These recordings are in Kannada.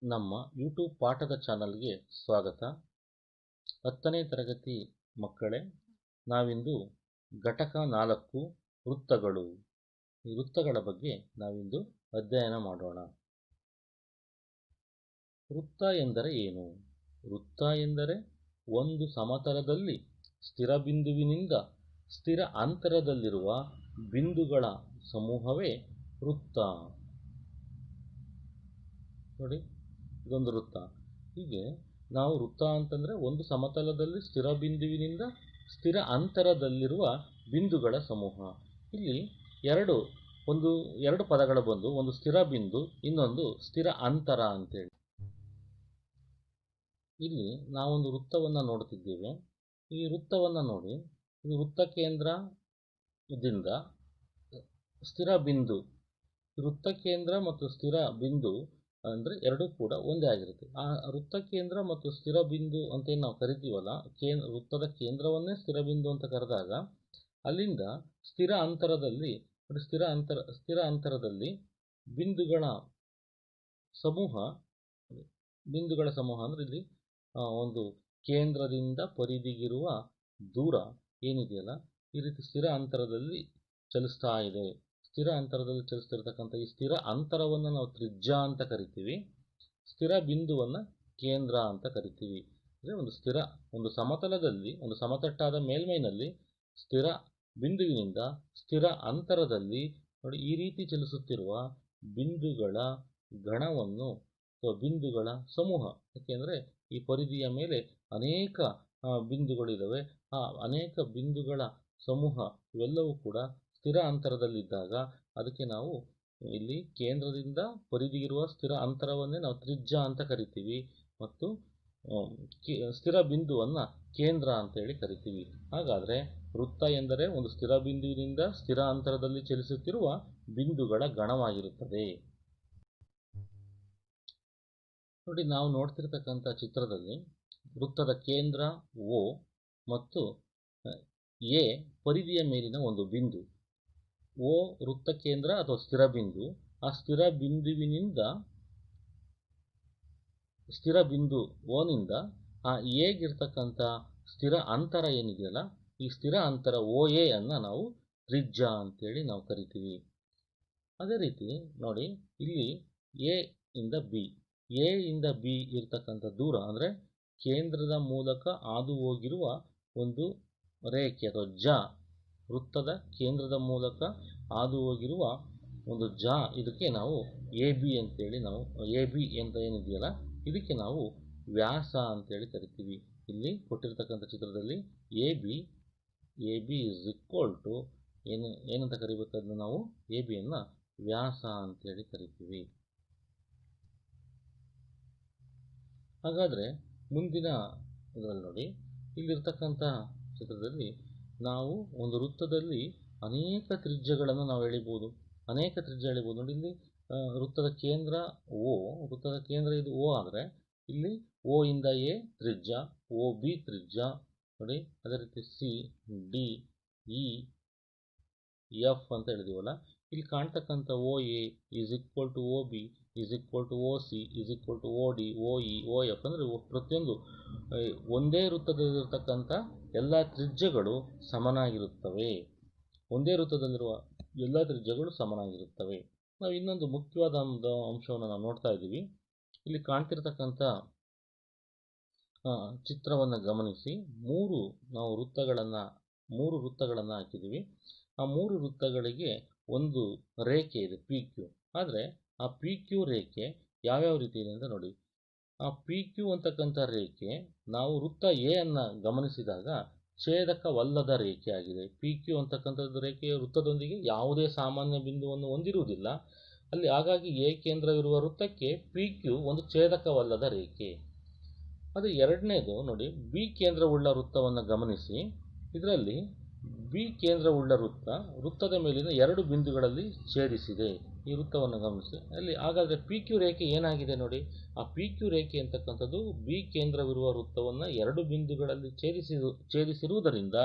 ನಮ್ಮ ಯೂಟ್ಯೂಬ್ ಪಾಠದ ಚಾನಲ್ಗೆ ಸ್ವಾಗತ. 10ನೇ ತರಗತಿ ಮಕ್ಕಳೇ, ನಾವಿಂದು ಘಟಕ 4 ವೃತ್ತಗಳು, ಈ ವೃತ್ತಗಳ ಬಗ್ಗೆ ನಾವಿಂದು ಅಧ್ಯಯನ ಮಾಡೋಣ. ವೃತ್ತ ಎಂದರೆ ಏನು? ವೃತ್ತ ಎಂದರೆ ಒಂದು ಸಮತಲದಲ್ಲಿ ಸ್ಥಿರ ಬಿಂದುವಿನಿಂದ ಸ್ಥಿರ ಅಂತರದಲ್ಲಿರುವ ಬಿಂದುಗಳ ಸಮೂಹವೇ ವೃತ್ತ. ನೋಡಿ, ಇದೊಂದು ವೃತ್ತ. ಹೀಗೆ ನಾವು ವೃತ್ತ ಅಂತಂದರೆ ಒಂದು ಸಮತಲದಲ್ಲಿ ಸ್ಥಿರ ಬಿಂದುವಿನಿಂದ ಸ್ಥಿರ ಅಂತರದಲ್ಲಿರುವ ಬಿಂದುಗಳ ಸಮೂಹ. ಇಲ್ಲಿ ಎರಡು ಪದಗಳು ಬಂದು, ಒಂದು ಸ್ಥಿರ ಬಿಂದು, ಇನ್ನೊಂದು ಸ್ಥಿರ ಅಂತರ ಅಂತೇಳಿ. ಇಲ್ಲಿ ನಾವೊಂದು ವೃತ್ತವನ್ನು ನೋಡ್ತಿದ್ದೇವೆ. ಈ ವೃತ್ತವನ್ನು ನೋಡಿ, ಇದು ವೃತ್ತ ಕೇಂದ್ರದಿಂದ ಸ್ಥಿರ ಬಿಂದು, ವೃತ್ತ ಕೇಂದ್ರ ಮತ್ತು ಸ್ಥಿರ ಬಿಂದು ಅಂದರೆ ಎರಡೂ ಕೂಡ ಒಂದೇ ಆಗಿರುತ್ತೆ. ಆ ವೃತ್ತ ಕೇಂದ್ರ ಮತ್ತು ಸ್ಥಿರ ಬಿಂದು ಅಂತ ಏನು ನಾವು ಕರಿತೀವಲ್ಲ, ವೃತ್ತದ ಕೇಂದ್ರವನ್ನೇ ಸ್ಥಿರ ಬಿಂದು ಅಂತ ಕರೆದಾಗ ಅಲ್ಲಿಂದ ಸ್ಥಿರ ಅಂತರದಲ್ಲಿ ಬಿಂದುಗಳ ಸಮೂಹ ಅಂದರೆ ಇಲ್ಲಿ ಒಂದು ಕೇಂದ್ರದಿಂದ ಪರಿಧಿಗಿರುವ ದೂರ ಏನಿದೆಯಲ್ಲ, ಈ ರೀತಿ ಸ್ಥಿರ ಅಂತರದಲ್ಲಿ ಚಲಿಸ್ತಾ ಇದೆ. ಸ್ಥಿರ ಅಂತರದಲ್ಲಿ ಚಲಿಸ್ತಿರ್ತಕ್ಕಂಥ ಈ ಸ್ಥಿರ ಅಂತರವನ್ನು ನಾವು ತ್ರಿಜ್ಯ ಅಂತ ಕರಿತೀವಿ. ಸ್ಥಿರ ಬಿಂದುವನ್ನು ಕೇಂದ್ರ ಅಂತ ಕರಿತೀವಿ. ಅಂದರೆ ಒಂದು ಸಮತಲದಲ್ಲಿ, ಒಂದು ಸಮತಟ್ಟಾದ ಮೇಲ್ಮೈನಲ್ಲಿ ಸ್ಥಿರ ಬಿಂದುವಿನಿಂದ ಸ್ಥಿರ ಅಂತರದಲ್ಲಿ ನೋಡಿ ಈ ರೀತಿ ಚಲಿಸುತ್ತಿರುವ ಬಿಂದುಗಳ ಗಣವನ್ನು ಅಥವಾ ಬಿಂದುಗಳ ಸಮೂಹ. ಯಾಕೆಂದರೆ ಈ ಪರಿಧಿಯ ಮೇಲೆ ಅನೇಕ ಬಿಂದುಗಳಿದ್ದಾವೆ. ಆ ಅನೇಕ ಬಿಂದುಗಳ ಸಮೂಹ ಇವೆಲ್ಲವೂ ಕೂಡ ಸ್ಥಿರ ಅಂತರದಲ್ಲಿದ್ದಾಗ ಅದಕ್ಕೆ ನಾವು ಇಲ್ಲಿ ಕೇಂದ್ರದಿಂದ ಪರಿಧಿಗಿರುವ ಸ್ಥಿರ ಅಂತರವನ್ನೇ ನಾವು ತ್ರಿಜ್ಯ ಅಂತ ಕರಿತೀವಿ, ಮತ್ತು ಸ್ಥಿರ ಬಿಂದುವನ್ನು ಕೇಂದ್ರ ಅಂತೇಳಿ ಕರಿತೀವಿ. ಹಾಗಾದರೆ ವೃತ್ತ ಎಂದರೆ ಒಂದು ಸ್ಥಿರ ಬಿಂದುವಿನಿಂದ ಸ್ಥಿರ ಅಂತರದಲ್ಲಿ ಚಲಿಸುತ್ತಿರುವ ಬಿಂದುಗಳ ಗಣವಾಗಿರುತ್ತದೆ. ನೋಡಿ, ನಾವು ನೋಡ್ತಿರ್ತಕ್ಕಂಥ ಚಿತ್ರದಲ್ಲಿ ವೃತ್ತದ ಕೇಂದ್ರ O ಮತ್ತು A ಪರಿಧಿಯ ಮೇಲಿನ ಒಂದು ಬಿಂದು. O ವೃತ್ತ ಕೇಂದ್ರ ಅಥವಾ ಸ್ಥಿರ ಬಿಂದು. ಆ ಸ್ಥಿರ ಬಿಂದುವಿನಿಂದ ಸ್ಥಿರ ಬಿಂದು O ನಿಂದ ಆ ಎಗಿರ್ತಕ್ಕಂಥ ಸ್ಥಿರ ಅಂತರ ಏನಿದೆಯಲ್ಲ, ಈ ಸ್ಥಿರ ಅಂತರ OA ಅನ್ನು ನಾವು ತ್ರಿಜ್ಯ ಅಂತೇಳಿ ನಾವು ಕರಿತೀವಿ. ಅದೇ ರೀತಿ ನೋಡಿ, ಇಲ್ಲಿ ಎ ಇಂದ ಬಿ ಇರ್ತಕ್ಕಂಥ ದೂರ ಅಂದರೆ ಕೇಂದ್ರದ ಮೂಲಕ ಹಾದು ಹೋಗಿರುವ ಒಂದು ರೇಖೆ ಅಥವಾ ವೃತ್ತದ ಕೇಂದ್ರದ ಮೂಲಕ ಹಾದು ಹೋಗಿರುವ ಒಂದು ಇದಕ್ಕೆ ನಾವು AB ಅಂತೇಳಿ ನಾವು AB ಅಂತ ಏನಿದೆಯಲ್ಲ ಇದಕ್ಕೆ ನಾವು ವ್ಯಾಸ ಅಂತೇಳಿ ಕರಿತೀವಿ. ಇಲ್ಲಿ ಕೊಟ್ಟಿರ್ತಕ್ಕಂಥ ಚಿತ್ರದಲ್ಲಿ AB ಇಸ್ ಈಕ್ವಲ್ ಟು ಏನಂತ ಕರಿಬೇಕಾದ್ರೆ ನಾವು ABಯನ್ನು ವ್ಯಾಸ ಅಂತೇಳಿ ಕರಿತೀವಿ. ಹಾಗಾದರೆ ಮುಂದಿನ ಇದರಲ್ಲಿ ನೋಡಿ, ಇಲ್ಲಿರ್ತಕ್ಕಂಥ ಚಿತ್ರದಲ್ಲಿ ನಾವು ಒಂದು ವೃತ್ತದಲ್ಲಿ ಅನೇಕ ತ್ರಿಜ್ಯಗಳನ್ನು ನಾವು ಎಳಿಬೋದು. ನೋಡಿ, ಇಲ್ಲಿ ವೃತ್ತದ ಕೇಂದ್ರ ಇದು O ಆದರೆ ಇಲ್ಲಿ O ಇಂದ A ತ್ರಿಜ್ಯ, OB ತ್ರಿಜ್ಯ ನೋಡಿ. ಅದೇ ರೀತಿ CDEF ಅಂತ ಹೇಳಿದೀವಲ್ಲ, ಇಲ್ಲಿ ಕಾಣ್ತಕ್ಕಂಥ OA is equal to OB is equal to OC is equal to OD OE OF ಅಂದರೆ ಪ್ರತಿಯೊಂದು ಒಂದೇ ವೃತ್ತದಲ್ಲಿರ್ತಕ್ಕಂಥ ಎಲ್ಲ ತ್ರಿಜ್ಯಗಳು ಸಮನಾಗಿರುತ್ತವೆ. ಒಂದೇ ವೃತ್ತದಲ್ಲಿರುವ ಎಲ್ಲ ತ್ರಿಜ್ಯಗಳು ಸಮನಾಗಿರುತ್ತವೆ. ನಾವು ಇನ್ನೊಂದು ಮುಖ್ಯವಾದ ಒಂದು ಅಂಶವನ್ನು ನಾವು ನೋಡ್ತಾ ಇದ್ದೀವಿ. ಇಲ್ಲಿ ಕಾಣ್ತಿರ್ತಕ್ಕಂಥ ಚಿತ್ರವನ್ನು ಗಮನಿಸಿ, ಮೂರು ವೃತ್ತಗಳನ್ನು ಹಾಕಿದ್ದೀವಿ. ಆ 3 ವೃತ್ತಗಳಿಗೆ ಒಂದು ರೇಖೆ ಇದೆ PQ. ಆದರೆ ಆ PQ ರೇಖೆ ಯಾವ್ಯಾವ ರೀತಿ ಇದೆ ಅಂತ ನೋಡಿ. ಆ PQ ಅಂತಕ್ಕಂಥ ರೇಖೆ ನಾವು ವೃತ್ತ A ಅನ್ನು ಗಮನಿಸಿದಾಗ ಛೇದಕವಲ್ಲದ ರೇಖೆ ಆಗಿದೆ. PQ ಅಂತಕ್ಕಂಥದ್ದು ರೇಖೆಯ ವೃತ್ತದೊಂದಿಗೆ ಯಾವುದೇ ಸಾಮಾನ್ಯ ಬಿಂದುವನ್ನು ಹೊಂದಿರುವುದಿಲ್ಲ. ಹಾಗಾಗಿ A ಕೇಂದ್ರವಿರುವ ವೃತ್ತಕ್ಕೆ PQ ಒಂದು ಛೇದಕವಲ್ಲದ ರೇಖೆ. ಅದು ಎರಡನೇದು ನೋಡಿ, B ಕೇಂದ್ರವುಳ್ಳ ವೃತ್ತವನ್ನು ಗಮನಿಸಿ. ಇದರಲ್ಲಿ B ಕೇಂದ್ರವುಳ್ಳ ವೃತ್ತದ ಮೇಲಿನ 2 ಬಿಂದುಗಳಲ್ಲಿ ಛೇದಿಸಿದೆ. ಈ ವೃತ್ತವನ್ನು ಗಮನಿಸಿ. ಹಾಗಾದರೆ PQ ರೇಖೆ ಏನಾಗಿದೆ ನೋಡಿ. ಆ PQ ರೇಖೆ ಅಂತಕ್ಕಂಥದ್ದು B ಕೇಂದ್ರವಿರುವ ವೃತ್ತವನ್ನು 2 ಬಿಂದುಗಳಲ್ಲಿ ಛೇದಿಸಿರುವುದರಿಂದ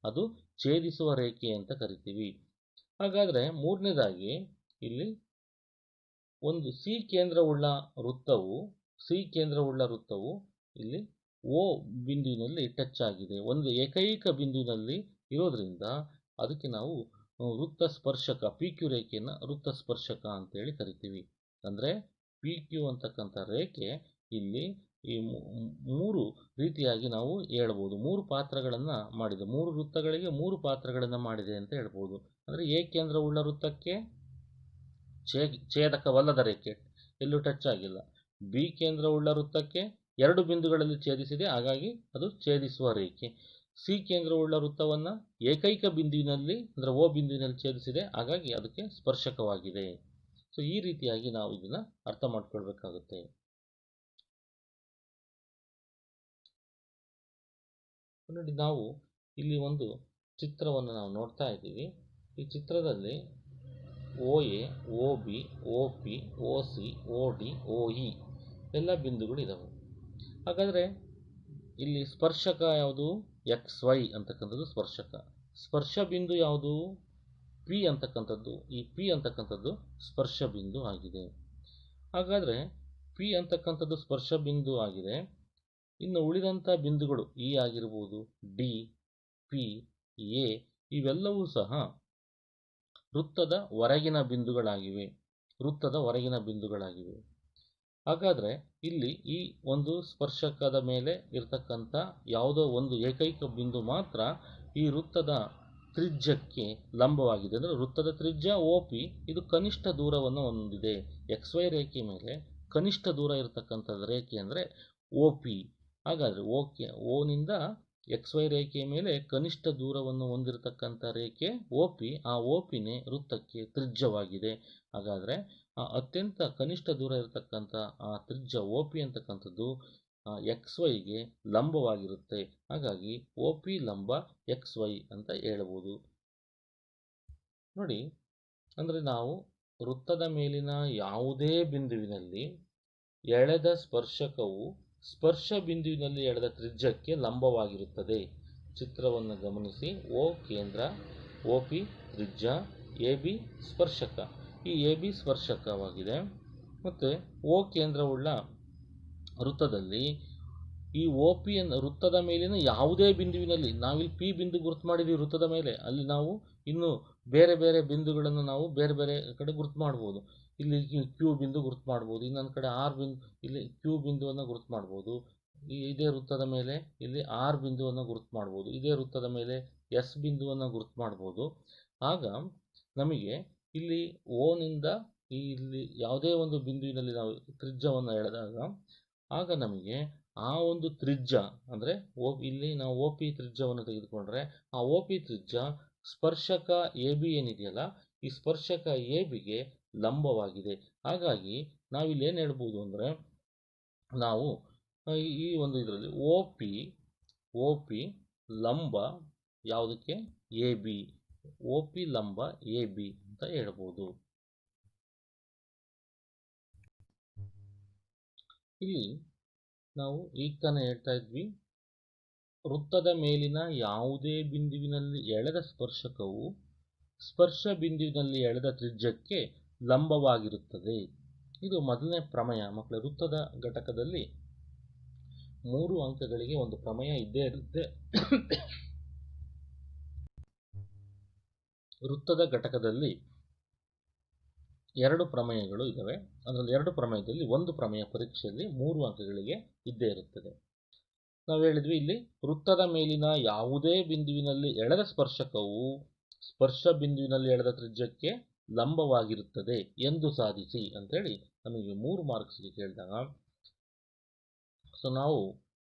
ಅದು ಛೇದಿಸುವ ರೇಖೆ ಅಂತ ಕರಿತೀವಿ. ಹಾಗಾದರೆ ಮೂರನೇದಾಗಿ ಇಲ್ಲಿ ಒಂದು ಸಿ ಕೇಂದ್ರವುಳ್ಳ ವೃತ್ತವು ಇಲ್ಲಿ ಓ ಬಿಂದುವಿನಲ್ಲಿ ಟಚ್ ಆಗಿದೆ, ಒಂದು ಏಕೈಕ ಬಿಂದುವಿನಲ್ಲಿ ಇರೋದ್ರಿಂದ ಅದಕ್ಕೆ ನಾವು ವೃತ್ತ ಸ್ಪರ್ಶಕ ಪಿ ಕ್ಯೂ ರೇಖೆಯನ್ನು ವೃತ್ತ ಸ್ಪರ್ಶಕ ಅಂತೇಳಿ ಕರಿತೀವಿ. ಅಂದರೆ ಪಿ ಕ್ಯೂ ಅಂತಕ್ಕಂಥ ರೇಖೆ ಇಲ್ಲಿ ಈ ಮೂರು ರೀತಿಯಾಗಿ ನಾವು ಹೇಳ್ಬೋದು, ಮೂರು ಪಾತ್ರಗಳನ್ನು ಮಾಡಿದೆ, ಮೂರು ವೃತ್ತಗಳಿಗೆ ಮೂರು ಪಾತ್ರಗಳನ್ನು ಮಾಡಿದೆ ಅಂತ ಹೇಳ್ಬೋದು. ಅಂದರೆ ಎ ಕೇಂದ್ರವುಳ್ಳ ವೃತ್ತಕ್ಕೆ ಛೇದಕವಲ್ಲದ ರೇಖೆ, ಎಲ್ಲೂ ಟಚ್ ಆಗಿಲ್ಲ. ಬಿ ಕೇಂದ್ರವುಳ್ಳ ವೃತ್ತಕ್ಕೆ ಎರಡು ಬಿಂದುಗಳಲ್ಲಿ ಛೇದಿಸಿದೆ, ಹಾಗಾಗಿ ಅದು ಛೇದಿಸುವ ರೇಖೆ. ಸಿ ಕೇಂದ್ರವುಳ್ಳ ವೃತ್ತವನ್ನು ಏಕೈಕ ಬಿಂದುವಿನಲ್ಲಿ ಅಂದರೆ ಓ ಬಿಂದುವಿನಲ್ಲಿ ಛೇದಿಸಿದೆ, ಹಾಗಾಗಿ ಅದಕ್ಕೆ ಸ್ಪರ್ಶಕವಾಗಿದೆ. ಸೊ ಈ ರೀತಿಯಾಗಿ ನಾವು ಇದನ್ನು ಅರ್ಥ ಮಾಡ್ಕೊಳ್ಬೇಕಾಗುತ್ತೆ. ನೋಡಿ, ನಾವು ಇಲ್ಲಿ ಒಂದು ಚಿತ್ರವನ್ನು ನಾವು ನೋಡ್ತಾ ಇದ್ದೀವಿ. ಈ ಚಿತ್ರದಲ್ಲಿ O A, O B, O P, O C, O D, O E ಎಲ್ಲ ಬಿಂದುಗಳು ಇದ್ದಾವೆ. ಹಾಗಾದರೆ ಇಲ್ಲಿ ಸ್ಪರ್ಶಕ ಯಾವುದು? ಎಕ್ಸ್ ವೈ ಅಂತಕ್ಕಂಥದ್ದು ಸ್ಪರ್ಶಕ. ಸ್ಪರ್ಶ ಬಿಂದು ಯಾವುದು? ಪಿ ಅಂತಕ್ಕಂಥದ್ದು. ಈ ಪಿ ಅಂತಕ್ಕಂಥದ್ದು ಸ್ಪರ್ಶ ಬಿಂದು ಆಗಿದೆ. ಹಾಗಾದರೆ ಪಿ ಅಂತಕ್ಕಂಥದ್ದು ಸ್ಪರ್ಶ ಬಿಂದು ಆಗಿದೆ. ಇನ್ನು ಉಳಿದಂಥ ಬಿಂದುಗಳು ಇ ಆಗಿರ್ಬೋದು, ಡಿ, ಪಿ, ಎ ಇವೆಲ್ಲವೂ ಸಹ ವೃತ್ತದ ಹೊರಗಿನ ಬಿಂದುಗಳಾಗಿವೆ. ಹಾಗಾದರೆ ಇಲ್ಲಿ ಈ ಒಂದು ಸ್ಪರ್ಶಕದ ಮೇಲೆ ಇರತಕ್ಕಂಥ ಯಾವುದೋ ಒಂದು ಏಕೈಕ ಬಿಂದು ಮಾತ್ರ ಈ ವೃತ್ತದ ತ್ರಿಜ್ಯಕ್ಕೆ ಲಂಬವಾಗಿದೆ. ಅಂದರೆ ವೃತ್ತದ ತ್ರಿಜ್ಯ ಓ ಪಿ, ಇದು ಕನಿಷ್ಠ ದೂರವನ್ನು ಹೊಂದಿದೆ. ಎಕ್ಸ್ ವೈ ರೇಖೆ ಮೇಲೆ ಕನಿಷ್ಠ ದೂರ ಇರತಕ್ಕಂಥದ್ದು ರೇಖೆ ಅಂದರೆ ಓ ಪಿ. ಹಾಗಾದರೆ ಓನಿಂದ ಎಕ್ಸ್ ವೈ ರೇಖೆಯ ಮೇಲೆ ಕನಿಷ್ಠ ದೂರವನ್ನು ಹೊಂದಿರತಕ್ಕಂಥ ರೇಖೆ ಓ ಪಿ. ಆ ಓ ಪಿನೇ ವೃತ್ತಕ್ಕೆ ತ್ರಿಜ್ಯವಾಗಿದೆ. ಹಾಗಾದರೆ ಆ ಅತ್ಯಂತ ಕನಿಷ್ಠ ದೂರ ಇರತಕ್ಕಂಥ ಆ ತ್ರಿಜ್ಯ ಓ ಪಿ ಅಂತಕ್ಕಂಥದ್ದು ಎಕ್ಸ್ ವೈಗೆ ಲಂಬವಾಗಿರುತ್ತೆ. ಹಾಗಾಗಿ ಓ ಪಿ ಲಂಬ ಎಕ್ಸ್ ವೈ ಅಂತ ಹೇಳ್ಬೋದು. ನೋಡಿ, ಅಂದರೆ ನಾವು ವೃತ್ತದ ಮೇಲಿನ ಯಾವುದೇ ಬಿಂದುವಿನಲ್ಲಿ ಎಳೆದ ಸ್ಪರ್ಶಕವು ಸ್ಪರ್ಶ ಬಿಂದುವಿನಲ್ಲಿ ಎಳೆದ ತ್ರಿಜ್ಯಕ್ಕೆ ಲಂಬವಾಗಿರುತ್ತದೆ. ಚಿತ್ರವನ್ನು ಗಮನಿಸಿ. ಓ ಕೇಂದ್ರ, ಓ ಪಿ ತ್ರಿಜ್ಯ, ಎ ಬಿ ಸ್ಪರ್ಶಕ. ಈ ಎ ಬಿ ಸ್ಪರ್ಶಕವಾಗಿದೆ. ಮತ್ತು ಓ ಕೇಂದ್ರವುಳ್ಳ ವೃತ್ತದಲ್ಲಿ ಈ ಓ ಪಿ ವೃತ್ತದ ಮೇಲಿನ ಯಾವುದೇ ಬಿಂದುವಿನಲ್ಲಿ, ನಾವಿಲ್ಲಿ ಪಿ ಬಿಂದು ಗುರುತು ಮಾಡಿದ್ದೀವಿ ವೃತ್ತದ ಮೇಲೆ, ಅಲ್ಲಿ ನಾವು ಇನ್ನು ಬೇರೆ ಬೇರೆ ಬಿಂದುಗಳನ್ನು ನಾವು ಬೇರೆ ಬೇರೆ ಕಡೆ ಗುರುತು ಮಾಡ್ಬೋದು. ಇಲ್ಲಿ ಕ್ಯೂ ಬಿಂದು ಗುರುತು ಮಾಡ್ಬೋದು, ಇನ್ನೊಂದು ಕಡೆ ಆರ್ ಬಿಂದು, ಇಲ್ಲಿ ಕ್ಯೂ ಬಿಂದುವನ್ನು ಗುರುತು ಮಾಡ್ಬೋದು. ಇದೇ ವೃತ್ತದ ಮೇಲೆ ಇಲ್ಲಿ ಆರ್ ಬಿಂದುವನ್ನು ಗುರುತು ಮಾಡ್ಬೋದು, ಇದೇ ವೃತ್ತದ ಮೇಲೆ ಎಸ್ ಬಿಂದುವನ್ನು ಗುರುತು ಮಾಡ್ಬೋದು. ಆಗ ನಮಗೆ ಇಲ್ಲಿ ಓನಿಂದ ಇಲ್ಲಿ ಯಾವುದೇ ಒಂದು ಬಿಂದುವಿನಲ್ಲಿ ನಾವು ತ್ರಿಜ್ಯವನ್ನು ಎಳೆದಾಗ ಆಗ ನಮಗೆ ಆ ಒಂದು ತ್ರಿಜ್ಯ ಅಂದರೆ ಇಲ್ಲಿ ನಾವು ಓ ಪಿ ತ್ರಿಜ್ಯವನ್ನು ತೆಗೆದುಕೊಂಡ್ರೆ ಆ ಓ ಪಿ ತ್ರಿಜ್ಯ ಸ್ಪರ್ಶಕ ಎ ಬಿ ಏನಿದೆಯಲ್ಲ, ಈ ಸ್ಪರ್ಶಕ ಎ ಬಿಗೆ ಲಂಬವಾಗಿದೆ. ಹಾಗಾಗಿ ನಾವಿಲ್ಲಿ ಏನು ಹೇಳ್ಬೋದು ಅಂದರೆ, ನಾವು ಈ ಒಂದು ಇದರಲ್ಲಿ ಓ ಪಿ ಲಂಬ ಯಾವುದಕ್ಕೆ? A B. ಓ ಪಿ ಲಂಬ ಎ ಬಿ ಅಂತ ಹೇಳ್ಬೋದು. ಇಲ್ಲಿ ನಾವು ಈಗ ತಾನೇ ಹೇಳ್ತಾ ಇದ್ವಿ, ವೃತ್ತದ ಮೇಲಿನ ಯಾವುದೇ ಬಿಂದುವಿನಲ್ಲಿ ಎಳೆದ ಸ್ಪರ್ಶಕವು ಸ್ಪರ್ಶ ಬಿಂದುವಿನಲ್ಲಿ ಎಳೆದ ತ್ರಿಜ್ಯಕ್ಕೆ ಲಂಬವಾಗಿರುತ್ತದೆ. ಇದು ಮೊದಲನೇ ಪ್ರಮೇಯ. ಮಕ್ಕಳ ವೃತ್ತದ ಘಟಕದಲ್ಲಿ 3 ಅಂಕಗಳಿಗೆ ಒಂದು ಪ್ರಮೇಯ ಇದ್ದೇ ಇರುತ್ತೆ. ವೃತ್ತದ ಘಟಕದಲ್ಲಿ 2 ಪ್ರಮೇಯಗಳು ಇದ್ದಾವೆ. ಅದರಲ್ಲಿ 2 ಪ್ರಮೇಯದಲ್ಲಿ ಒಂದು ಪ್ರಮೇಯ ಪರೀಕ್ಷೆಯಲ್ಲಿ 3 ಅಂಕಗಳಿಗೆ ಇದ್ದೇ ಇರುತ್ತದೆ. ನಾವು ಹೇಳಿದ್ವಿ, ಇಲ್ಲಿ ವೃತ್ತದ ಮೇಲಿನ ಯಾವುದೇ ಬಿಂದುವಿನಲ್ಲಿ ಎಳೆದ ಸ್ಪರ್ಶಕವು ಸ್ಪರ್ಶ ಬಿಂದುವಿನಲ್ಲಿ ಎಳೆದ ತ್ರಿಜ್ಯಕ್ಕೆ ಲಂಬವಾಗಿರುತ್ತದೆ ಎಂದು ಸಾಧಿಸಿ ಅಂತೇಳಿ ನಮಗೆ 3 ಮಾರ್ಕ್ಸ್ಗೆ ಕೇಳಿದಾಗ, ಸೊ ನಾವು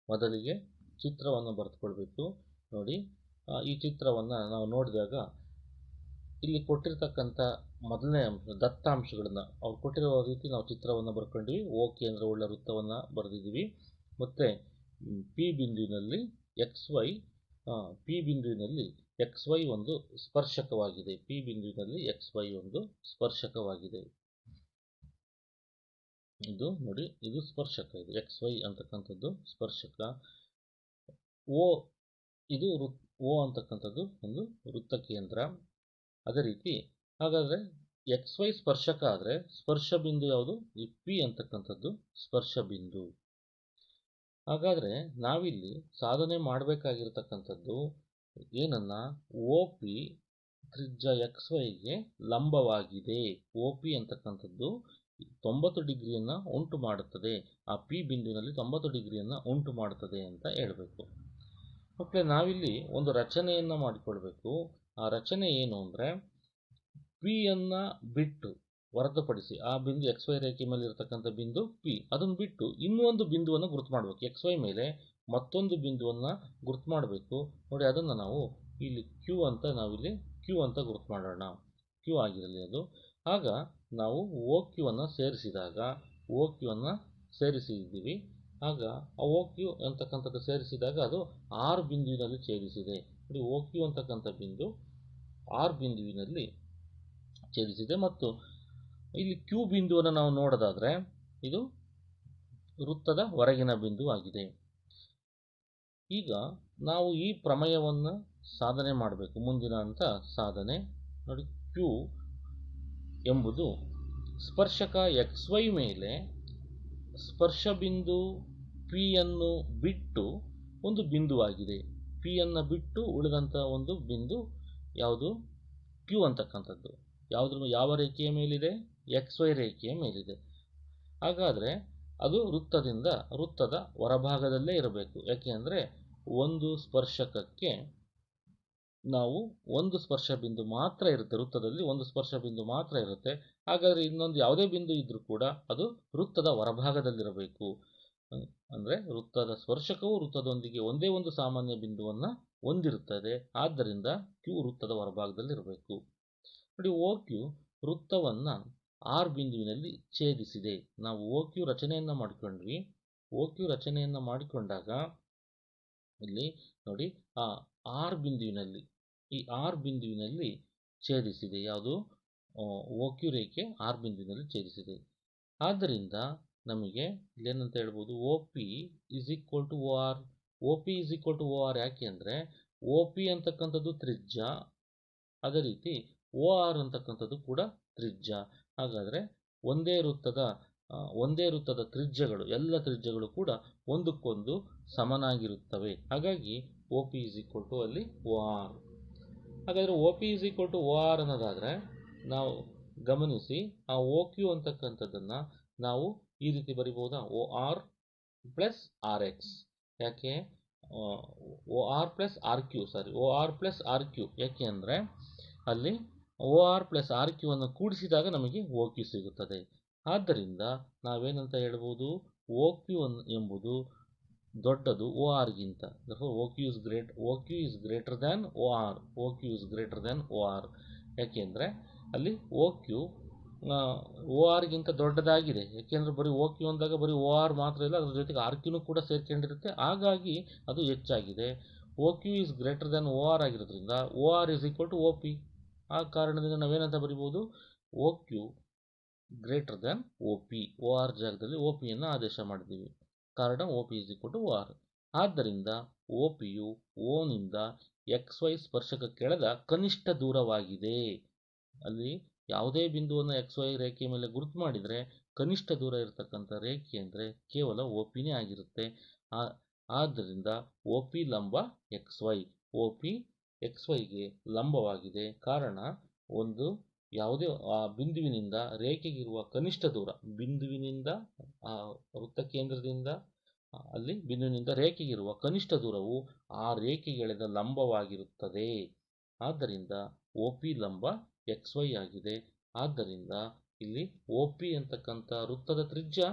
ಮೊದಲಿಗೆ ಚಿತ್ರವನ್ನು ಬರೆದುಕೊಳ್ಬೇಕು. ನೋಡಿ, ಈ ಚಿತ್ರವನ್ನು ನಾವು ನೋಡಿದಾಗ ಇಲ್ಲಿ ಕೊಟ್ಟಿರ್ತಕ್ಕಂಥ ಮೊದಲನೇ ಅಂಶ ದತ್ತಾಂಶಗಳನ್ನು ಅವ್ರು ಕೊಟ್ಟಿರೋ ರೀತಿ ನಾವು ಚಿತ್ರವನ್ನು ಬರ್ಕೊಂಡ್ವಿ. ಓ ಕೇಂದ್ರವುಳ್ಳ ವೃತ್ತವನ್ನು ಬರೆದಿದ್ದೀವಿ. ಮತ್ತು ಪಿ ಬಿಂದುವಿನಲ್ಲಿ ಎಕ್ಸ್ ವೈ ಒಂದು ಸ್ಪರ್ಶಕವಾಗಿದೆ. ಪಿ ಬಿಂದುವಿನಲ್ಲಿ ಎಕ್ಸ್ ವೈ ಒಂದು ಸ್ಪರ್ಶಕವಾಗಿದೆ. ಇದು ನೋಡಿ, ಇದು ಸ್ಪರ್ಶಕ, ಇದು ಎಕ್ಸ್ ವೈ ಅಂತಕ್ಕಂಥದ್ದು ಸ್ಪರ್ಶಕ. ಓ ಅಂತಕ್ಕಂಥದ್ದು ಒಂದು ವೃತ್ತ ಕೇಂದ್ರ. ಅದೇ ರೀತಿ ಹಾಗಾದರೆ ಎಕ್ಸ್ ವೈ ಸ್ಪರ್ಶಕ ಆದರೆ ಸ್ಪರ್ಶ ಬಿಂದು ಯಾವುದು? ಈ ಪಿ ಅಂತಕ್ಕಂಥದ್ದು ಸ್ಪರ್ಶ ಬಿಂದು. ಹಾಗಾದರೆ ನಾವಿಲ್ಲಿ ಸಾಧನೆ ಮಾಡಬೇಕಾಗಿರ್ತಕ್ಕಂಥದ್ದು ಏನನ್ನ? ಒ ಪಿ ತ್ರಿಜ್ಯ ಎಕ್ಸ್ ವೈಗೆ ಲಂಬವಾಗಿದೆ. ಒ ಪಿ ಅಂತಕ್ಕಂಥದ್ದು 90 ಡಿಗ್ರಿಯನ್ನು ಉಂಟು ಮಾಡುತ್ತದೆ. ಆ ಪಿ ಬಿಂದುವಿನಲ್ಲಿ 90 ಡಿಗ್ರಿಯನ್ನು ಉಂಟು ಮಾಡುತ್ತದೆ ಅಂತ ಹೇಳಬೇಕು. ಮಕ್ಕಳೇ, ನಾವಿಲ್ಲಿ ಒಂದು ರಚನೆಯನ್ನು ಮಾಡಿಕೊಳ್ಬೇಕು. ಆ ರಚನೆ ಏನು ಅಂದರೆ, ಪಿಯನ್ನು ಬಿಟ್ಟು ಹೊರತುಪಡಿಸಿ ಆ ಬಿಂದು ಎಕ್ಸ್ ವೈ ರೇಖೆ ಮೇಲೆ ಇರತಕ್ಕಂಥ ಬಿಂದು ಪಿ, ಅದನ್ನು ಬಿಟ್ಟು ಇನ್ನೂ ಒಂದು ಬಿಂದುವನ್ನು ಗುರುತು ಮಾಡಬೇಕು. ಎಕ್ಸ್ ವೈ ಮೇಲೆ ಮತ್ತೊಂದು ಬಿಂದುವನ್ನು ಗುರುತು ಮಾಡಬೇಕು. ನೋಡಿ, ಅದನ್ನು ನಾವು ಇಲ್ಲಿ ಕ್ಯೂ ಅಂತ ಗುರುತು ಮಾಡೋಣ. ಕ್ಯೂ ಆಗಿರಲಿ ಅದು. ಆಗ ನಾವು ಓ ಕ್ಯೂ ಅನ್ನು ಸೇರಿಸಿದ್ದೀವಿ. ಆಗ ಆ ಓ ಕ್ಯೂ ಅಂತಕ್ಕಂಥದ್ದು ಸೇರಿಸಿದಾಗ ಅದು ಆರ್ ಬಿಂದುವಿನಲ್ಲಿ ಛೇದಿಸಿದೆ. ನೋಡಿ, ಓ ಕ್ಯೂ ಅಂತಕ್ಕಂಥ ಬಿಂದು ಆರ್ ಬಿಂದುವಿನಲ್ಲಿ ಛೇದಿಸಿದೆ. ಮತ್ತು ಇಲ್ಲಿ ಕ್ಯೂ ಬಿಂದುವನ್ನು ನಾವು ನೋಡೋದಾದರೆ ಇದು ವೃತ್ತದ ಹೊರಗಿನ ಬಿಂದು ಆಗಿದೆ. ಈಗ ನಾವು ಈ ಪ್ರಮೇಯವನ್ನು ಸಾಧನೆ ಮಾಡಬೇಕು. ಮುಂದಿನ ಹಂತ ಸಾಧನೆ. ನೋಡಿ, ಕ್ಯೂ ಎಂಬುದು ಸ್ಪರ್ಶಕ ಎಕ್ಸ್ ವೈ ಮೇಲೆ ಸ್ಪರ್ಶ ಬಿಂದು ಪಿ ಯನ್ನು ಬಿಟ್ಟು ಒಂದು ಬಿಂದುವಾಗಿದೆ. ಪಿ ಅನ್ನು ಬಿಟ್ಟು ಉಳಿದಂಥ ಒಂದು ಬಿಂದು ಯಾವುದು? ಕ್ಯೂ ಅಂತಕ್ಕಂಥದ್ದು. ಯಾವ ರೇಖೆಯ ಮೇಲಿದೆ? ಎಕ್ಸ್ ವೈ ರೇಖೆಯ ಮೇಲಿದೆ. ಹಾಗಾದರೆ ಅದು ವೃತ್ತದ ಹೊರಭಾಗದಲ್ಲೇ ಇರಬೇಕು. ಯಾಕೆ ಅಂದರೆ ಒಂದು ಸ್ಪರ್ಶಕಕ್ಕೆ ನಾವು ಒಂದು ಸ್ಪರ್ಶ ಬಿಂದು ಮಾತ್ರ ಇರುತ್ತೆ. ವೃತ್ತದಲ್ಲಿ ಒಂದು ಸ್ಪರ್ಶ ಬಿಂದು ಮಾತ್ರ ಇರುತ್ತೆ. ಹಾಗಾದರೆ ಇನ್ನೊಂದು ಯಾವುದೇ ಬಿಂದು ಇದ್ರೂ ಕೂಡ ಅದು ವೃತ್ತದ ಹೊರಭಾಗದಲ್ಲಿರಬೇಕು. ಅಂದರೆ ವೃತ್ತದ ಸ್ಪರ್ಶಕವು ವೃತ್ತದೊಂದಿಗೆ ಒಂದೇ ಒಂದು ಸಾಮಾನ್ಯ ಬಿಂದುವನ್ನು ಹೊಂದಿರುತ್ತದೆ. ಆದ್ದರಿಂದ ಕ್ಯೂ ವೃತ್ತದ ಹೊರಭಾಗದಲ್ಲಿರಬೇಕು. ನೋಡಿ, ಓ ಕ್ಯೂ ವೃತ್ತವನ್ನು ಆರ್ ಬಿಂದುವಿನಲ್ಲಿ ಛೇದಿಸಿದೆ. ನಾವು ಓ ಕ್ಯೂ ರಚನೆಯನ್ನು ಮಾಡಿಕೊಂಡ್ವಿ. ಓ ಕ್ಯೂ ರಚನೆಯನ್ನು ಮಾಡಿಕೊಂಡಾಗ ಇಲ್ಲಿ ನೋಡಿ, ಆ ಆರ್ ಬಿಂದುವಿನಲ್ಲಿ ಛೇದಿಸಿದೆ. ಯಾವುದು? ಓ ಕ್ಯೂ ರೇಖೆ ಆರ್ ಬಿಂದುವಿನಲ್ಲಿ ಛೇದಿಸಿದೆ. ಆದ್ದರಿಂದ ನಮಗೆ ಇಲ್ಲೇನಂತ ಹೇಳ್ಬೋದು? O P is equal to O R. O P is equal to O R. ಯಾಕೆ ಅಂದರೆ ಒ ಪಿ ಅಂತಕ್ಕಂಥದ್ದು ತ್ರಿಜ್ಯ, ಅದೇ ರೀತಿ ಓ ಆರ್ ಅಂತಕ್ಕಂಥದ್ದು ಕೂಡ ತ್ರಿಜ್ಯ. ಹಾಗಾದರೆ ಒಂದೇ ವೃತ್ತದ ತ್ರಿಜ್ಯಗಳು, ಎಲ್ಲ ತ್ರಿಜ್ಯಗಳು ಕೂಡ ಒಂದಕ್ಕೊಂದು ಸಮನಾಗಿರುತ್ತವೆ. ಹಾಗಾಗಿ O P is equal to ಅಲ್ಲಿ ಓ ಆರ್. ಹಾಗಾದರೆ O P is equal to O R ಅನ್ನೋದಾದರೆ ನಾವು ಗಮನಿಸಿ, ಆ ಓ ಕ್ಯೂ ಅಂತಕ್ಕಂಥದ್ದನ್ನು ನಾವು ಈ ರೀತಿ ಬರಿಬೋದಾ? O R plus R X. ಯಾಕೆ? O R plus R Q. ಯಾಕೆ ಅಂದರೆ ಅಲ್ಲಿ O R plus R Q ಅನ್ನು ಕೂಡಿಸಿದಾಗ ನಮಗೆ ಓ ಕ್ಯೂ ಸಿಗುತ್ತದೆ. ಆದ್ದರಿಂದ ನಾವೇನಂತ ಹೇಳ್ಬೋದು? ಓ ಕ್ಯೂ ಎಂಬುದು ದೊಡ್ಡದು ಓ ಆರ್ಗಿಂತ. O Q is greater than O R. ಯಾಕೆಂದರೆ ಅಲ್ಲಿ ಓ ಕ್ಯೂ ಓ ಆರ್ಗಿಂತ ದೊಡ್ಡದಾಗಿದೆ. ಯಾಕೆಂದರೆ ಬರೀ ಓ ಕ್ಯೂ ಅಂದಾಗ ಬರೀ ಓ ಆರ್ ಮಾತ್ರ ಇಲ್ಲ, ಅದ್ರ ಜೊತೆಗೆ ಆರ್ ಕ್ಯೂನು ಕೂಡ ಸೇರ್ಕೊಂಡಿರುತ್ತೆ. ಹಾಗಾಗಿ ಅದು ಹೆಚ್ಚಾಗಿದೆ. O Q is greater than O R ಆಗಿರೋದ್ರಿಂದ O R is equal to O P. ಆ ಕಾರಣದಿಂದ ನಾವೇನಂತ ಬರಿಬೋದು? O Q greater than O P. O R ಜಾಗದಲ್ಲಿ ಓ ಪಿಯನ್ನು ಆದೇಶ ಮಾಡಿದ್ದೀವಿ. ಕಾರಣ O P is equal to O R. ಆದ್ದರಿಂದ ಓ ಪಿಯು ಓನಿಂದ ಎಕ್ಸ್ ವೈ ಸ್ಪರ್ಶಕ ಕೆಳದ ಕನಿಷ್ಠ ದೂರವಾಗಿದೆ. ಅಲ್ಲಿ ಯಾವುದೇ ಬಿಂದುವನ್ನು ಎಕ್ಸ್ ವೈ ರೇಖೆ ಮೇಲೆ ಗುರುತು ಮಾಡಿದರೆ ಕನಿಷ್ಠ ದೂರ ಇರತಕ್ಕಂಥ ರೇಖೆ ಅಂದರೆ ಕೇವಲ ಒ ಪಿನೇ ಆಗಿರುತ್ತೆ. ಆದ್ದರಿಂದ ಒ ಪಿ ಲಂಬ X Y. O P X ವೈಗೆ ಲಂಬವಾಗಿದೆ. ಕಾರಣ ಒಂದು ಯಾವುದೇ ಆ ಬಿಂದುವಿನಿಂದ ರೇಖೆಗಿರುವ ಕನಿಷ್ಠ ದೂರ, ಬಿಂದುವಿನಿಂದ ವೃತ್ತ ಕೇಂದ್ರದಿಂದ ಅಲ್ಲಿ ಬಿಂದುವಿನಿಂದ ರೇಖೆಗಿರುವ ಕನಿಷ್ಠ ದೂರವು ಆ ರೇಖೆಗೆಳೆದ ಲಂಬವಾಗಿರುತ್ತದೆ. ಆದ್ದರಿಂದ ಒ ಪಿ ಲಂಬ ಎಕ್ಸ್ ವೈ ಆಗಿದೆ. ಆದ್ದರಿಂದ ಇಲ್ಲಿ ಒ ಪಿ ಅಂತಕ್ಕಂಥ ವೃತ್ತದ ತ್ರಿಜ್ಯ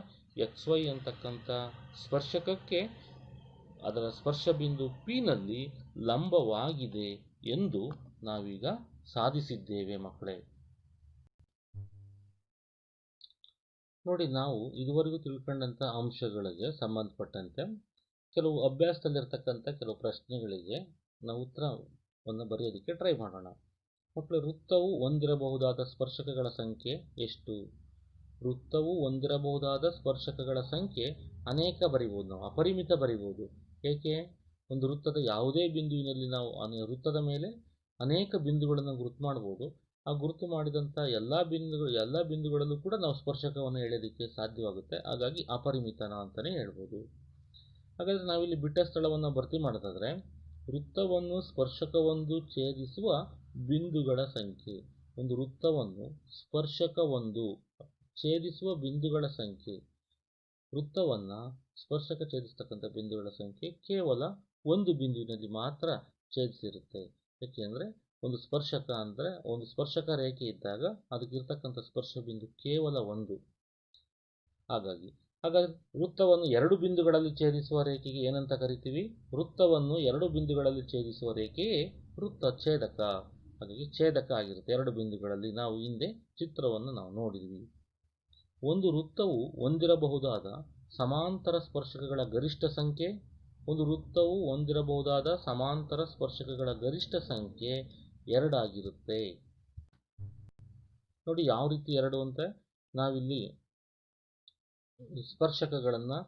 ಎಕ್ಸ್ ವೈ ಅಂತಕ್ಕಂಥ ಸ್ಪರ್ಶಕಕ್ಕೆ ಅದರ ಸ್ಪರ್ಶ ಬಿಂದು ಪಿ ನಲ್ಲಿ ಲಂಬವಾಗಿದೆ ಎಂದು ನಾವೀಗ ಸಾಧಿಸಿದ್ದೇವೆ ಮಕ್ಕಳೇ. ನೋಡಿ, ನಾವು ಇದುವರೆಗೂ ತಿಳ್ಕೊಂಡಂಥ ಅಂಶಗಳಿಗೆ ಸಂಬಂಧಪಟ್ಟಂತೆ ಕೆಲವು ಅಭ್ಯಾಸದಲ್ಲಿರ್ತಕ್ಕಂಥ ಕೆಲವು ಪ್ರಶ್ನೆಗಳಿಗೆ ನಾವು ಉತ್ತರವನ್ನು ಬರೆಯೋದಕ್ಕೆ ಟ್ರೈ ಮಾಡೋಣ. ಮಕ್ಕಳು, ವೃತ್ತವು ಹೊಂದಿರಬಹುದಾದ ಸ್ಪರ್ಶಕಗಳ ಸಂಖ್ಯೆ ಎಷ್ಟು? ವೃತ್ತವು ಹೊಂದಿರಬಹುದಾದ ಸ್ಪರ್ಶಕಗಳ ಸಂಖ್ಯೆ ಅನೇಕ ಬರಿಬೋದು. ನಾವು ಅಪರಿಮಿತ ಬರಿಬೋದು. ಏಕೆ? ಒಂದು ವೃತ್ತದ ಯಾವುದೇ ಬಿಂದುವಿನಲ್ಲಿ ನಾವು ವೃತ್ತದ ಮೇಲೆ ಅನೇಕ ಬಿಂದುಗಳನ್ನು ಗುರುತು ಮಾಡ್ಬೋದು. ಆ ಗುರುತು ಮಾಡಿದಂಥ ಎಲ್ಲ ಬಿಂದುಗಳಲ್ಲೂ ಕೂಡ ನಾವು ಸ್ಪರ್ಶಕವನ್ನು ಎಳೆಯೋದಕ್ಕೆ ಸಾಧ್ಯವಾಗುತ್ತೆ. ಹಾಗಾಗಿ ಅಪರಿಮಿತನ ಅಂತಲೇ ಹೇಳ್ಬೋದು. ಹಾಗಾದರೆ ನಾವಿಲ್ಲಿ ಬಿಟ್ಟ ಸ್ಥಳವನ್ನು ಭರ್ತಿ ಮಾಡೋದಾದರೆ ವೃತ್ತವನ್ನು ಸ್ಪರ್ಶಕವೊಂದು ಛೇದಿಸುವ ಬಿಂದುಗಳ ಸಂಖ್ಯೆ. ಒಂದು ವೃತ್ತವನ್ನು ಸ್ಪರ್ಶಕವೊಂದು ಛೇದಿಸುವ ಬಿಂದುಗಳ ಸಂಖ್ಯೆ. ವೃತ್ತವನ್ನು ಸ್ಪರ್ಶಕ ಛೇದಿಸ್ತಕ್ಕಂಥ ಬಿಂದುಗಳ ಸಂಖ್ಯೆ ಕೇವಲ ಒಂದು ಬಿಂದುವಿನಲ್ಲಿ ಮಾತ್ರ ಛೇದಿಸಿರುತ್ತೆ. ಏಕೆಂದರೆ ಒಂದು ಸ್ಪರ್ಶಕ ಅಂದರೆ ಒಂದು ಸ್ಪರ್ಶಕ ರೇಖೆ ಇದ್ದಾಗ ಅದಕ್ಕಿರ್ತಕ್ಕಂಥ ಸ್ಪರ್ಶ ಬಿಂದು ಕೇವಲ ಒಂದು. ಹಾಗಾದರೆ ವೃತ್ತವನ್ನು ಎರಡು ಬಿಂದುಗಳಲ್ಲಿ ಛೇದಿಸುವ ರೇಖೆಗೆ ಏನಂತ ಕರಿತೀವಿ? ವೃತ್ತವನ್ನು ಎರಡು ಬಿಂದುಗಳಲ್ಲಿ ಛೇದಿಸುವ ರೇಖೆಯೇ ವೃತ್ತ ಛೇದಕ. ಹಾಗಾಗಿ ಛೇದಕ ಆಗಿರುತ್ತೆ ಎರಡು ಬಿಂದುಗಳಲ್ಲಿ. ನಾವು ಹಿಂದೆ ಚಿತ್ರವನ್ನು ನಾವು ನೋಡಿದ್ವಿ. ಒಂದು ವೃತ್ತವು ಹೊಂದಿರಬಹುದಾದ ಸಮಾಂತರ ಸ್ಪರ್ಶಕಗಳ ಗರಿಷ್ಠ ಸಂಖ್ಯೆ. ಒಂದು ವೃತ್ತವು ಹೊಂದಿರಬಹುದಾದ ಸಮಾಂತರ ಸ್ಪರ್ಶಕಗಳ ಗರಿಷ್ಠ ಸಂಖ್ಯೆ 2 ಆಗಿರುತ್ತೆ. ನೋಡಿ ಯಾವ ರೀತಿ 2 ಅಂತ. ನಾವಿಲ್ಲಿ ಸ್ಪರ್ಶಕಗಳನ್ನು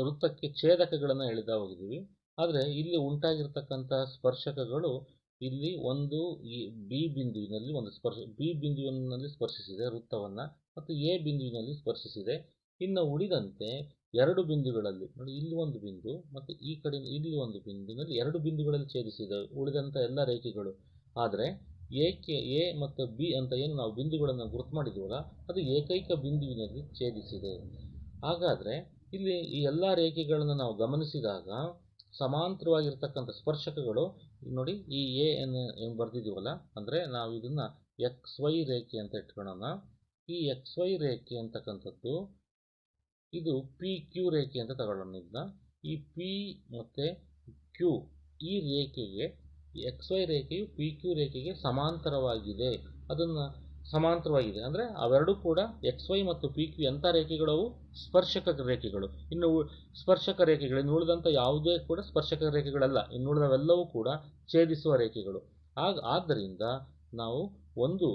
ವೃತ್ತಕ್ಕೆ ಛೇದಕಗಳನ್ನು ಎಳೆದ ಹೋಗಿದ್ದೀವಿ. ಆದರೆ ಇಲ್ಲಿ ಉಂಟಾಗಿರ್ತಕ್ಕಂಥ ಸ್ಪರ್ಶಕಗಳು ಇಲ್ಲಿ ಒಂದು ಬಿ ಬಿಂದುವಿನಲ್ಲಿ ಬಿ ಬಿಂದುವಿನಲ್ಲಿ ಸ್ಪರ್ಶಿಸಿದೆ ವೃತ್ತವನ್ನು, ಮತ್ತು ಎ ಬಿಂದುವಿನಲ್ಲಿ ಸ್ಪರ್ಶಿಸಿದೆ. ಇನ್ನು ಉಳಿದಂತೆ ಎರಡು ಬಿಂದುಗಳಲ್ಲಿ ನೋಡಿ, ಇಲ್ಲಿ ಒಂದು ಬಿಂದು ಮತ್ತು ಈ ಕಡೆ ಇಲ್ಲಿ ಒಂದು ಬಿಂದುವಿನಲ್ಲಿ ಎರಡು ಬಿಂದುಗಳಲ್ಲಿ ಛೇದಿಸಿದೆ ಉಳಿದಂಥ ಎಲ್ಲ ರೇಖೆಗಳು. ಆದರೆ ಎ ಮತ್ತು ಬಿ ಅಂತ ಏನು ನಾವು ಬಿಂದುಗಳನ್ನು ಗುರುತು ಮಾಡಿದ್ದೀವಲ್ಲ, ಅದು ಏಕೈಕ ಬಿಂದುವಿನಲ್ಲಿ ಛೇದಿಸಿದೆ. ಹಾಗಾದರೆ ಇಲ್ಲಿ ಈ ಎಲ್ಲ ರೇಖೆಗಳನ್ನು ನಾವು ಗಮನಿಸಿದಾಗ ಸಮಾಂತರವಾಗಿರ್ತಕ್ಕಂಥ ಸ್ಪರ್ಶಕಗಳು ನೋಡಿ, ಈ ಎ ಏನು ಬರೆದಿದ್ದೀವಲ್ಲ, ಅಂದರೆ ನಾವು ಇದನ್ನು XY ರೇಖೆ ಅಂತ ಇಟ್ಕೊಳ್ಳೋಣ. ಈ XY ರೇಖೆ ಅಂತಕ್ಕಂಥದ್ದು ಇದು PQ ರೇಖೆ ಅಂತ ತಗೊಳ್ಳೋಣ. ಇದನ್ನ ಈ P ಮತ್ತು Q ಈ ರೇಖೆಗೆ XY ರೇಖೆಯು PQ ರೇಖೆಗೆ ಸಮಾಂತರವಾಗಿದೆ. ಸಮಾಂತರವಾಗಿದೆ ಅಂದರೆ ಅವೆರಡೂ ಕೂಡ XY ಮತ್ತು PQ ಎಂಥ ರೇಖೆಗಳವು? ಸ್ಪರ್ಶಕ ರೇಖೆಗಳು. ಇನ್ನು ಸ್ಪರ್ಶಕ ರೇಖೆಗಳು ಇನ್ನು ಉಳಿದಂಥ ಯಾವುದೇ ಕೂಡ ಸ್ಪರ್ಶಕ ರೇಖೆಗಳಲ್ಲ. ಇನ್ನುಳಿದವೆಲ್ಲವೂ ಕೂಡ ಛೇದಿಸುವ ರೇಖೆಗಳು. ಆದ್ದರಿಂದ ನಾವು ಒಂದು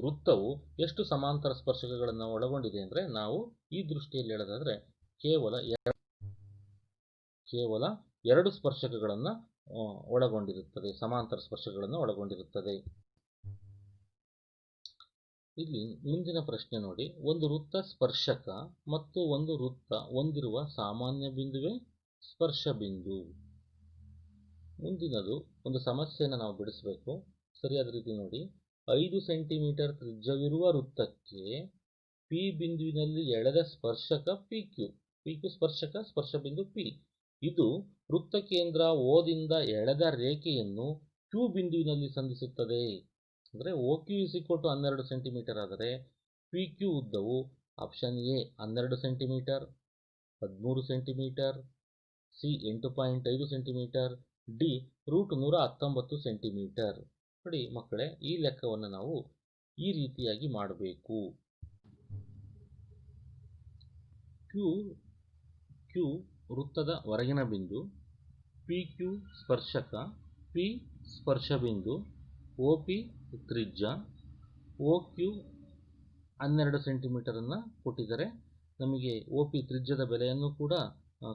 ವೃತ್ತವು ಎಷ್ಟು ಸಮಾಂತರ ಸ್ಪರ್ಶಕಗಳನ್ನು ಒಳಗೊಂಡಿದೆ ಅಂದರೆ ನಾವು ಈ ದೃಷ್ಟಿಯಲ್ಲಿ ಹೇಳೋದಾದರೆ ಕೇವಲ 2 ಸ್ಪರ್ಶಕಗಳನ್ನು ಒಳಗೊಂಡಿರುತ್ತದೆ, ಸಮಾಂತರ ಸ್ಪರ್ಶಕಗಳನ್ನು ಒಳಗೊಂಡಿರುತ್ತದೆ. ಇಲ್ಲಿ ಮುಂದಿನ ಪ್ರಶ್ನೆ ನೋಡಿ, ಒಂದು ವೃತ್ತ ಸ್ಪರ್ಶಕ ಮತ್ತು ಒಂದು ವೃತ್ತ ಹೊಂದಿರುವ ಸಾಮಾನ್ಯ ಬಿಂದುವೇ ಸ್ಪರ್ಶ ಬಿಂದು. ಮುಂದಿನದು ಒಂದು ಸಮಸ್ಯೆಯನ್ನು ನಾವು ಬಿಡಿಸಬೇಕು. ಸರಿಯಾದ ರೀತಿ ನೋಡಿ, 5 ಸೆಂಟಿಮೀಟರ್ ತ್ರಿಜ್ಯವಿರುವ ವೃತ್ತಕ್ಕೆ P ಬಿಂದುವಿನಲ್ಲಿ ಎಳೆದ ಸ್ಪರ್ಶಕ PQ ಸ್ಪರ್ಶ ಬಿಂದು P. ಇದು ವೃತ್ತ ಕೇಂದ್ರ ಓದಿಂದ ಎಳೆದ ರೇಖೆಯನ್ನು Q ಬಿಂದುವಿನಲ್ಲಿ ಸಂಧಿಸುತ್ತದೆ. ಅಂದರೆ OQ = 12 ಸೆಂಟಿಮೀಟರ್ ಆದರೆ PQ ಉದ್ದವು option A 12 centimetre, 13 centimetre, C 8.5 centimetre, D √119 centimetre. ನೋಡಿ ಮಕ್ಕಳೇ, ಈ ಲೆಕ್ಕವನ್ನು ನಾವು ಈ ರೀತಿಯಾಗಿ ಮಾಡಬೇಕು. Q ವೃತ್ತದ ಹೊರಗಿನ ಬಿಂದು, PQ ಸ್ಪರ್ಶಕ, P ಸ್ಪರ್ಶ ಬಿಂದು, OP ತ್ರಿಜ್ಯ, OQ 12 ಸೆಂಟಿಮೀಟರನ್ನು ಕೊಟ್ಟಿದ್ದಾರೆ. ನಮಗೆ OP ತ್ರಿಜ್ಯದ ಬೆಲೆಯನ್ನು ಕೂಡ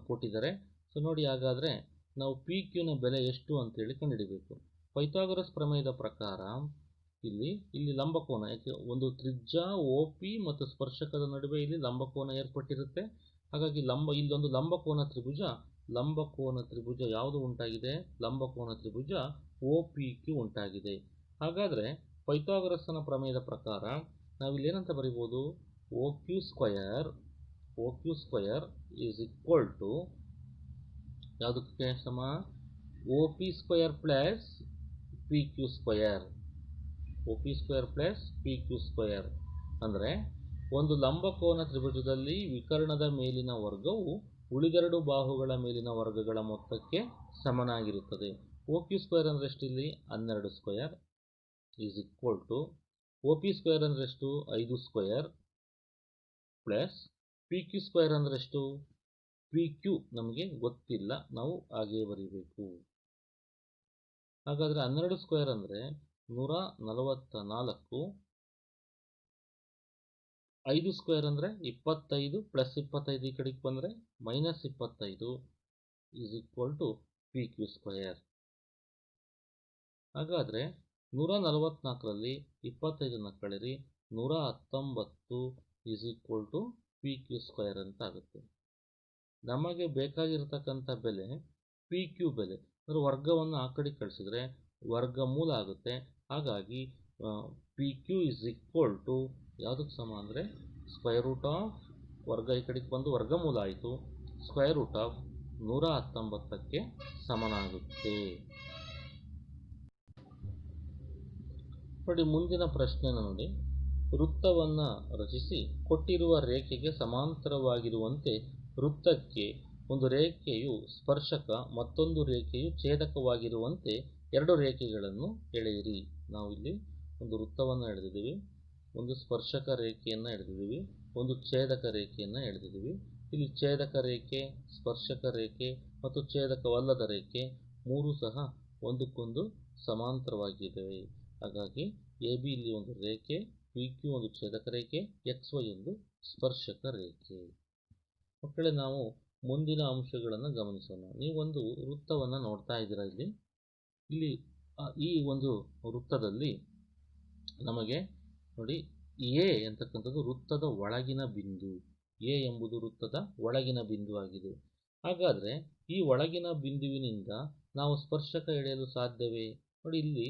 ಕೊಟ್ಟಿದ್ದಾರೆ. ಸೊ ನೋಡಿ, ಹಾಗಾದರೆ ನಾವು PQನ ಬೆಲೆ ಎಷ್ಟು ಅಂತೇಳಿ ಕಂಡುಹಿಡಿಬೇಕು. ಪೈಥಾಗರಸ್ ಪ್ರಮೇಯದ ಪ್ರಕಾರ ಇಲ್ಲಿ ಲಂಬಕೋನ, ಯಾಕೆ ಒಂದು ತ್ರಿಜ್ಯ OP ಮತ್ತು ಸ್ಪರ್ಶಕದ ನಡುವೆ ಇಲ್ಲಿ ಲಂಬಕೋನ ಏರ್ಪಟ್ಟಿರುತ್ತೆ. ಹಾಗಾಗಿ ಇಲ್ಲೊಂದು ಲಂಬಕೋನ ತ್ರಿಭುಜ ಯಾವುದು ಉಂಟಾಗಿದೆ? ಲಂಬಕೋನ ತ್ರಿಭುಜ OPQ ಉಂಟಾಗಿದೆ. ಹಾಗಾದರೆ ಪೈಥಾಗರಸ್ನ ಪ್ರಮೇಯದ ಪ್ರಕಾರ ನಾವಿಲ್ಲಿ ಏನಂತ ಬರಿಬೋದು? OQ square is equal to ಯಾವುದಕ್ಕೆ ಸಮ? OP square plus PQ square. OP square plus PQ square ಅಂದರೆ ಒಂದು ಲಂಬಕೋನ ತ್ರಿಭುಜದಲ್ಲಿ ವಿಕರ್ಣದ ಮೇಲಿನ ವರ್ಗವು ಉಳಿದೆರಡು ಬಾಹುಗಳ ಮೇಲಿನ ವರ್ಗಗಳ ಮೊತ್ತಕ್ಕೆ ಸಮನಾಗಿರುತ್ತದೆ. OQ ಸ್ಕ್ವಯರ್ ಅಂದರೆ ಎಷ್ಟು? ಇಲ್ಲಿ 12 square is equal to OP square ಅಂದರೆ ಎಷ್ಟು? 5 ಸ್ಕ್ವಯರ್ ಪ್ಲಸ್ PQ ಸ್ಕ್ವಯರ್ ಅಂದರೆ ಎಷ್ಟು? PQ ನಮಗೆ ಗೊತ್ತಿಲ್ಲ, ನಾವು ಹಾಗೆ ಬರೀಬೇಕು. ಹಾಗಾದರೆ 12 ಸ್ಕ್ವಯರ್ ಅಂದರೆ 144, 5 ಸ್ಕ್ವಯರ್ ಅಂದರೆ 25 ಪ್ಲಸ್ 25 ಈ ಕಡೆಗೆ ಬಂದರೆ -25 is equal to PQ square. ಹಾಗಾದರೆ 144ರಲ್ಲಿ 25 ಕಳೆರಿ 119 = PQ² ಅಂತ ಆಗುತ್ತೆ. ನಮಗೆ ಬೇಕಾಗಿರ್ತಕ್ಕಂಥ ಬೆಲೆ PQ ಬೆಲೆ, ಅಂದರೆ ವರ್ಗವನ್ನು ಆ ಕಡೆ ಕಳಿಸಿದ್ರೆ ವರ್ಗಮೂಲ ಆಗುತ್ತೆ. ಹಾಗಾಗಿ PQ = ಯಾವುದಕ್ಕೆ ಸಮ ಅಂದರೆ √ ವರ್ಗ ಈ ಕಡೆಗೆ ಬಂದು ವರ್ಗಮೂಲ ಆಯಿತು, √119ಕ್ಕೆ ಸಮನಾಗುತ್ತೆ. ನೋಡಿ ಮುಂದಿನ ಪ್ರಶ್ನೆಯನ್ನು ನೋಡಿ. ವೃತ್ತವನ್ನು ರಚಿಸಿ ಕೊಟ್ಟಿರುವ ರೇಖೆಗೆ ಸಮಾಂತರವಾಗಿರುವಂತೆ ವೃತ್ತಕ್ಕೆ ಒಂದು ರೇಖೆಯು ಸ್ಪರ್ಶಕ ಮತ್ತೊಂದು ರೇಖೆಯು ಛೇದಕವಾಗಿರುವಂತೆ ಎರಡು ರೇಖೆಗಳನ್ನು ಎಳೆಯಿರಿ. ನಾವು ಇಲ್ಲಿ ಒಂದು ವೃತ್ತವನ್ನು ಎಳೆದಿದ್ದೀವಿ, ಒಂದು ಸ್ಪರ್ಶಕ ರೇಖೆಯನ್ನು ಎಳೆದಿದ್ದೀವಿ, ಒಂದು ಛೇದಕ ರೇಖೆಯನ್ನು ಎಳೆದಿದ್ದೀವಿ. ಇಲ್ಲಿ ಛೇದಕ ರೇಖೆ, ಸ್ಪರ್ಶಕ ರೇಖೆ ಮತ್ತು ಛೇದಕವಲ್ಲದ ರೇಖೆ ಮೂರೂ ಸಹ ಒಂದಕ್ಕೊಂದು ಸಮಾಂತರವಾಗಿದ್ದಾವೆ. ಹಾಗಾಗಿ AB ಇಲ್ಲಿ ಒಂದು ರೇಖೆ, PQ ಒಂದು ಛೇದಕ ರೇಖೆ, XY ಒಂದು ಸ್ಪರ್ಶಕ ರೇಖೆ. ಮಕ್ಕಳೇ, ನಾವು ಮುಂದಿನ ಅಂಶಗಳನ್ನು ಗಮನಿಸೋಣ. ನೀವೊಂದು ವೃತ್ತವನ್ನು ನೋಡ್ತಾ ಇದ್ದೀರಾ. ಇಲ್ಲಿ ಈ ಒಂದು ವೃತ್ತದಲ್ಲಿ ನಮಗೆ ನೋಡಿ A ಅಂತಕ್ಕಂಥದ್ದು ವೃತ್ತದ ಒಳಗಿನ ಬಿಂದು. A ಎಂಬುದು ವೃತ್ತದ ಒಳಗಿನ ಬಿಂದು ಆಗಿದೆ. ಹಾಗಾದರೆ ಈ ಒಳಗಿನ ಬಿಂದುವಿನಿಂದ ನಾವು ಸ್ಪರ್ಶಕ ಎಳೆಯಲು ಸಾಧ್ಯವೇ? ನೋಡಿ, ಇಲ್ಲಿ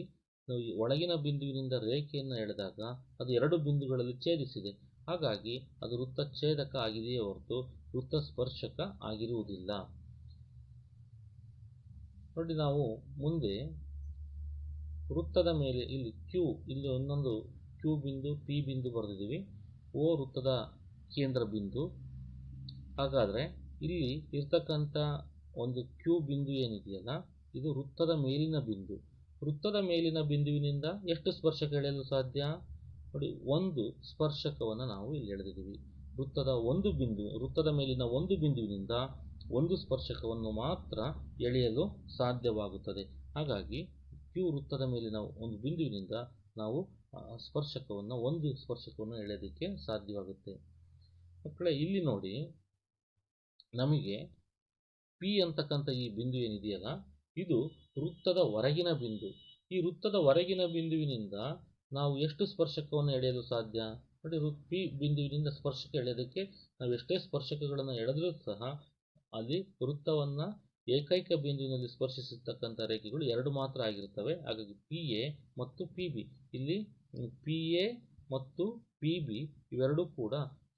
ನಾವು ಒಳಗಿನ ಬಿಂದುವಿನಿಂದ ರೇಖೆಯನ್ನು ಎಳೆದಾಗ ಅದು ಎರಡು ಬಿಂದುಗಳಲ್ಲಿ ಛೇದಿಸಿದೆ. ಹಾಗಾಗಿ ಅದು ವೃತ್ತ ಛೇದಕ ಆಗಿದೆಯೇ ಹೊರತು ವೃತ್ತ ಸ್ಪರ್ಶಕ ಆಗಿರುವುದಿಲ್ಲ. ನೋಡಿ, ನಾವು ಮುಂದೆ ವೃತ್ತದ ಮೇಲೆ ಇಲ್ಲಿ ಇಲ್ಲಿ ಇನ್ನೊಂದು Q ಬಿಂದು, P ಬಿಂದು ಬರೆದಿದ್ದೀವಿ. O ವೃತ್ತದ ಕೇಂದ್ರ ಬಿಂದು. ಹಾಗಾದರೆ ಇಲ್ಲಿ ಇರ್ತಕ್ಕಂಥ ಒಂದು Q ಬಿಂದು ಏನಿದೆಯಲ್ಲ, ಇದು ವೃತ್ತದ ಮೇಲಿನ ಬಿಂದು. ವೃತ್ತದ ಮೇಲಿನ ಬಿಂದುವಿನಿಂದ ಎಷ್ಟು ಸ್ಪರ್ಶಕ ಎಳೆಯಲು ಸಾಧ್ಯ? ನೋಡಿ, ಒಂದು ಸ್ಪರ್ಶಕವನ್ನು ನಾವು ಇಲ್ಲಿ ಎಳೆದಿದ್ದೀವಿ. ವೃತ್ತದ ಮೇಲಿನ ಒಂದು ಬಿಂದುವಿನಿಂದ ಒಂದು ಸ್ಪರ್ಶಕವನ್ನು ಮಾತ್ರ ಎಳೆಯಲು ಸಾಧ್ಯವಾಗುತ್ತದೆ. ಹಾಗಾಗಿ Q ವೃತ್ತದ ಮೇಲಿನ ಒಂದು ಬಿಂದುವಿನಿಂದ ನಾವು ಒಂದು ಸ್ಪರ್ಶಕವನ್ನು ಎಳೆಯೋದಕ್ಕೆ ಸಾಧ್ಯವಾಗುತ್ತೆ. ಮಕ್ಕಳೇ, ಇಲ್ಲಿ ನೋಡಿ, ನಮಗೆ P ಅಂತಕ್ಕಂಥ ಈ ಬಿಂದು ಏನಿದೆಯಲ್ಲ, ಇದು ವೃತ್ತದ ಹೊರಗಿನ ಬಿಂದು. ಈ ವೃತ್ತದ ಹೊರಗಿನ ಬಿಂದುವಿನಿಂದ ನಾವು ಎಷ್ಟು ಸ್ಪರ್ಶಕವನ್ನು ಎಳೆಯಲು ಸಾಧ್ಯ? ನೋಡಿ, P ಬಿಂದುವಿನಿಂದ ಸ್ಪರ್ಶಕ ಎಳೆಯೋದಕ್ಕೆ ನಾವು ಎಷ್ಟೇ ಸ್ಪರ್ಶಕಗಳನ್ನು ಎಳೆದರೂ ಸಹ ಅಲ್ಲಿ ವೃತ್ತವನ್ನು ಏಕೈಕ ಬಿಂದುವಿನಲ್ಲಿ ಸ್ಪರ್ಶಿಸತಕ್ಕಂಥ ರೇಖೆಗಳು ಎರಡು ಮಾತ್ರ ಆಗಿರ್ತವೆ. ಹಾಗಾಗಿ PA ಮತ್ತು PB, ಇಲ್ಲಿ PA ಮತ್ತು PB ಇವೆರಡೂ ಕೂಡ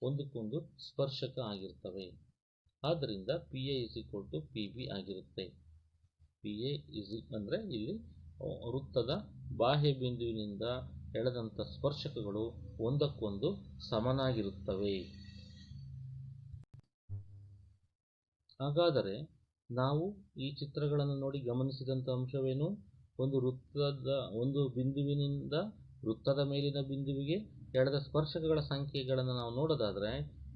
ಒಂದಕ್ಕೊಂದು ಸ್ಪರ್ಶಕ ಆಗಿರ್ತವೆ. ಆದ್ದರಿಂದ PA = PB ಆಗಿರುತ್ತೆ. PA ಅಂದರೆ ಇಲ್ಲಿ ವೃತ್ತದ ಬಾಹ್ಯ ಬಿಂದುವಿನಿಂದ ಎಳೆದಂಥ ಸ್ಪರ್ಶಕಗಳು ಒಂದಕ್ಕೊಂದು ಸಮನಾಗಿರುತ್ತವೆ. ಹಾಗಾದರೆ ನಾವು ಈ ಚಿತ್ರಗಳನ್ನು ನೋಡಿ ಗಮನಿಸಿದಂಥ ಅಂಶವೇನು? ಒಂದು ಬಿಂದುವಿನಿಂದ ವೃತ್ತದ ಮೇಲಿನ ಬಿಂದುವಿಗೆ ಎಳೆದ ಸ್ಪರ್ಶಕಗಳ ಸಂಖ್ಯೆಗಳನ್ನು ನಾವು ನೋಡೋದಾದರೆ,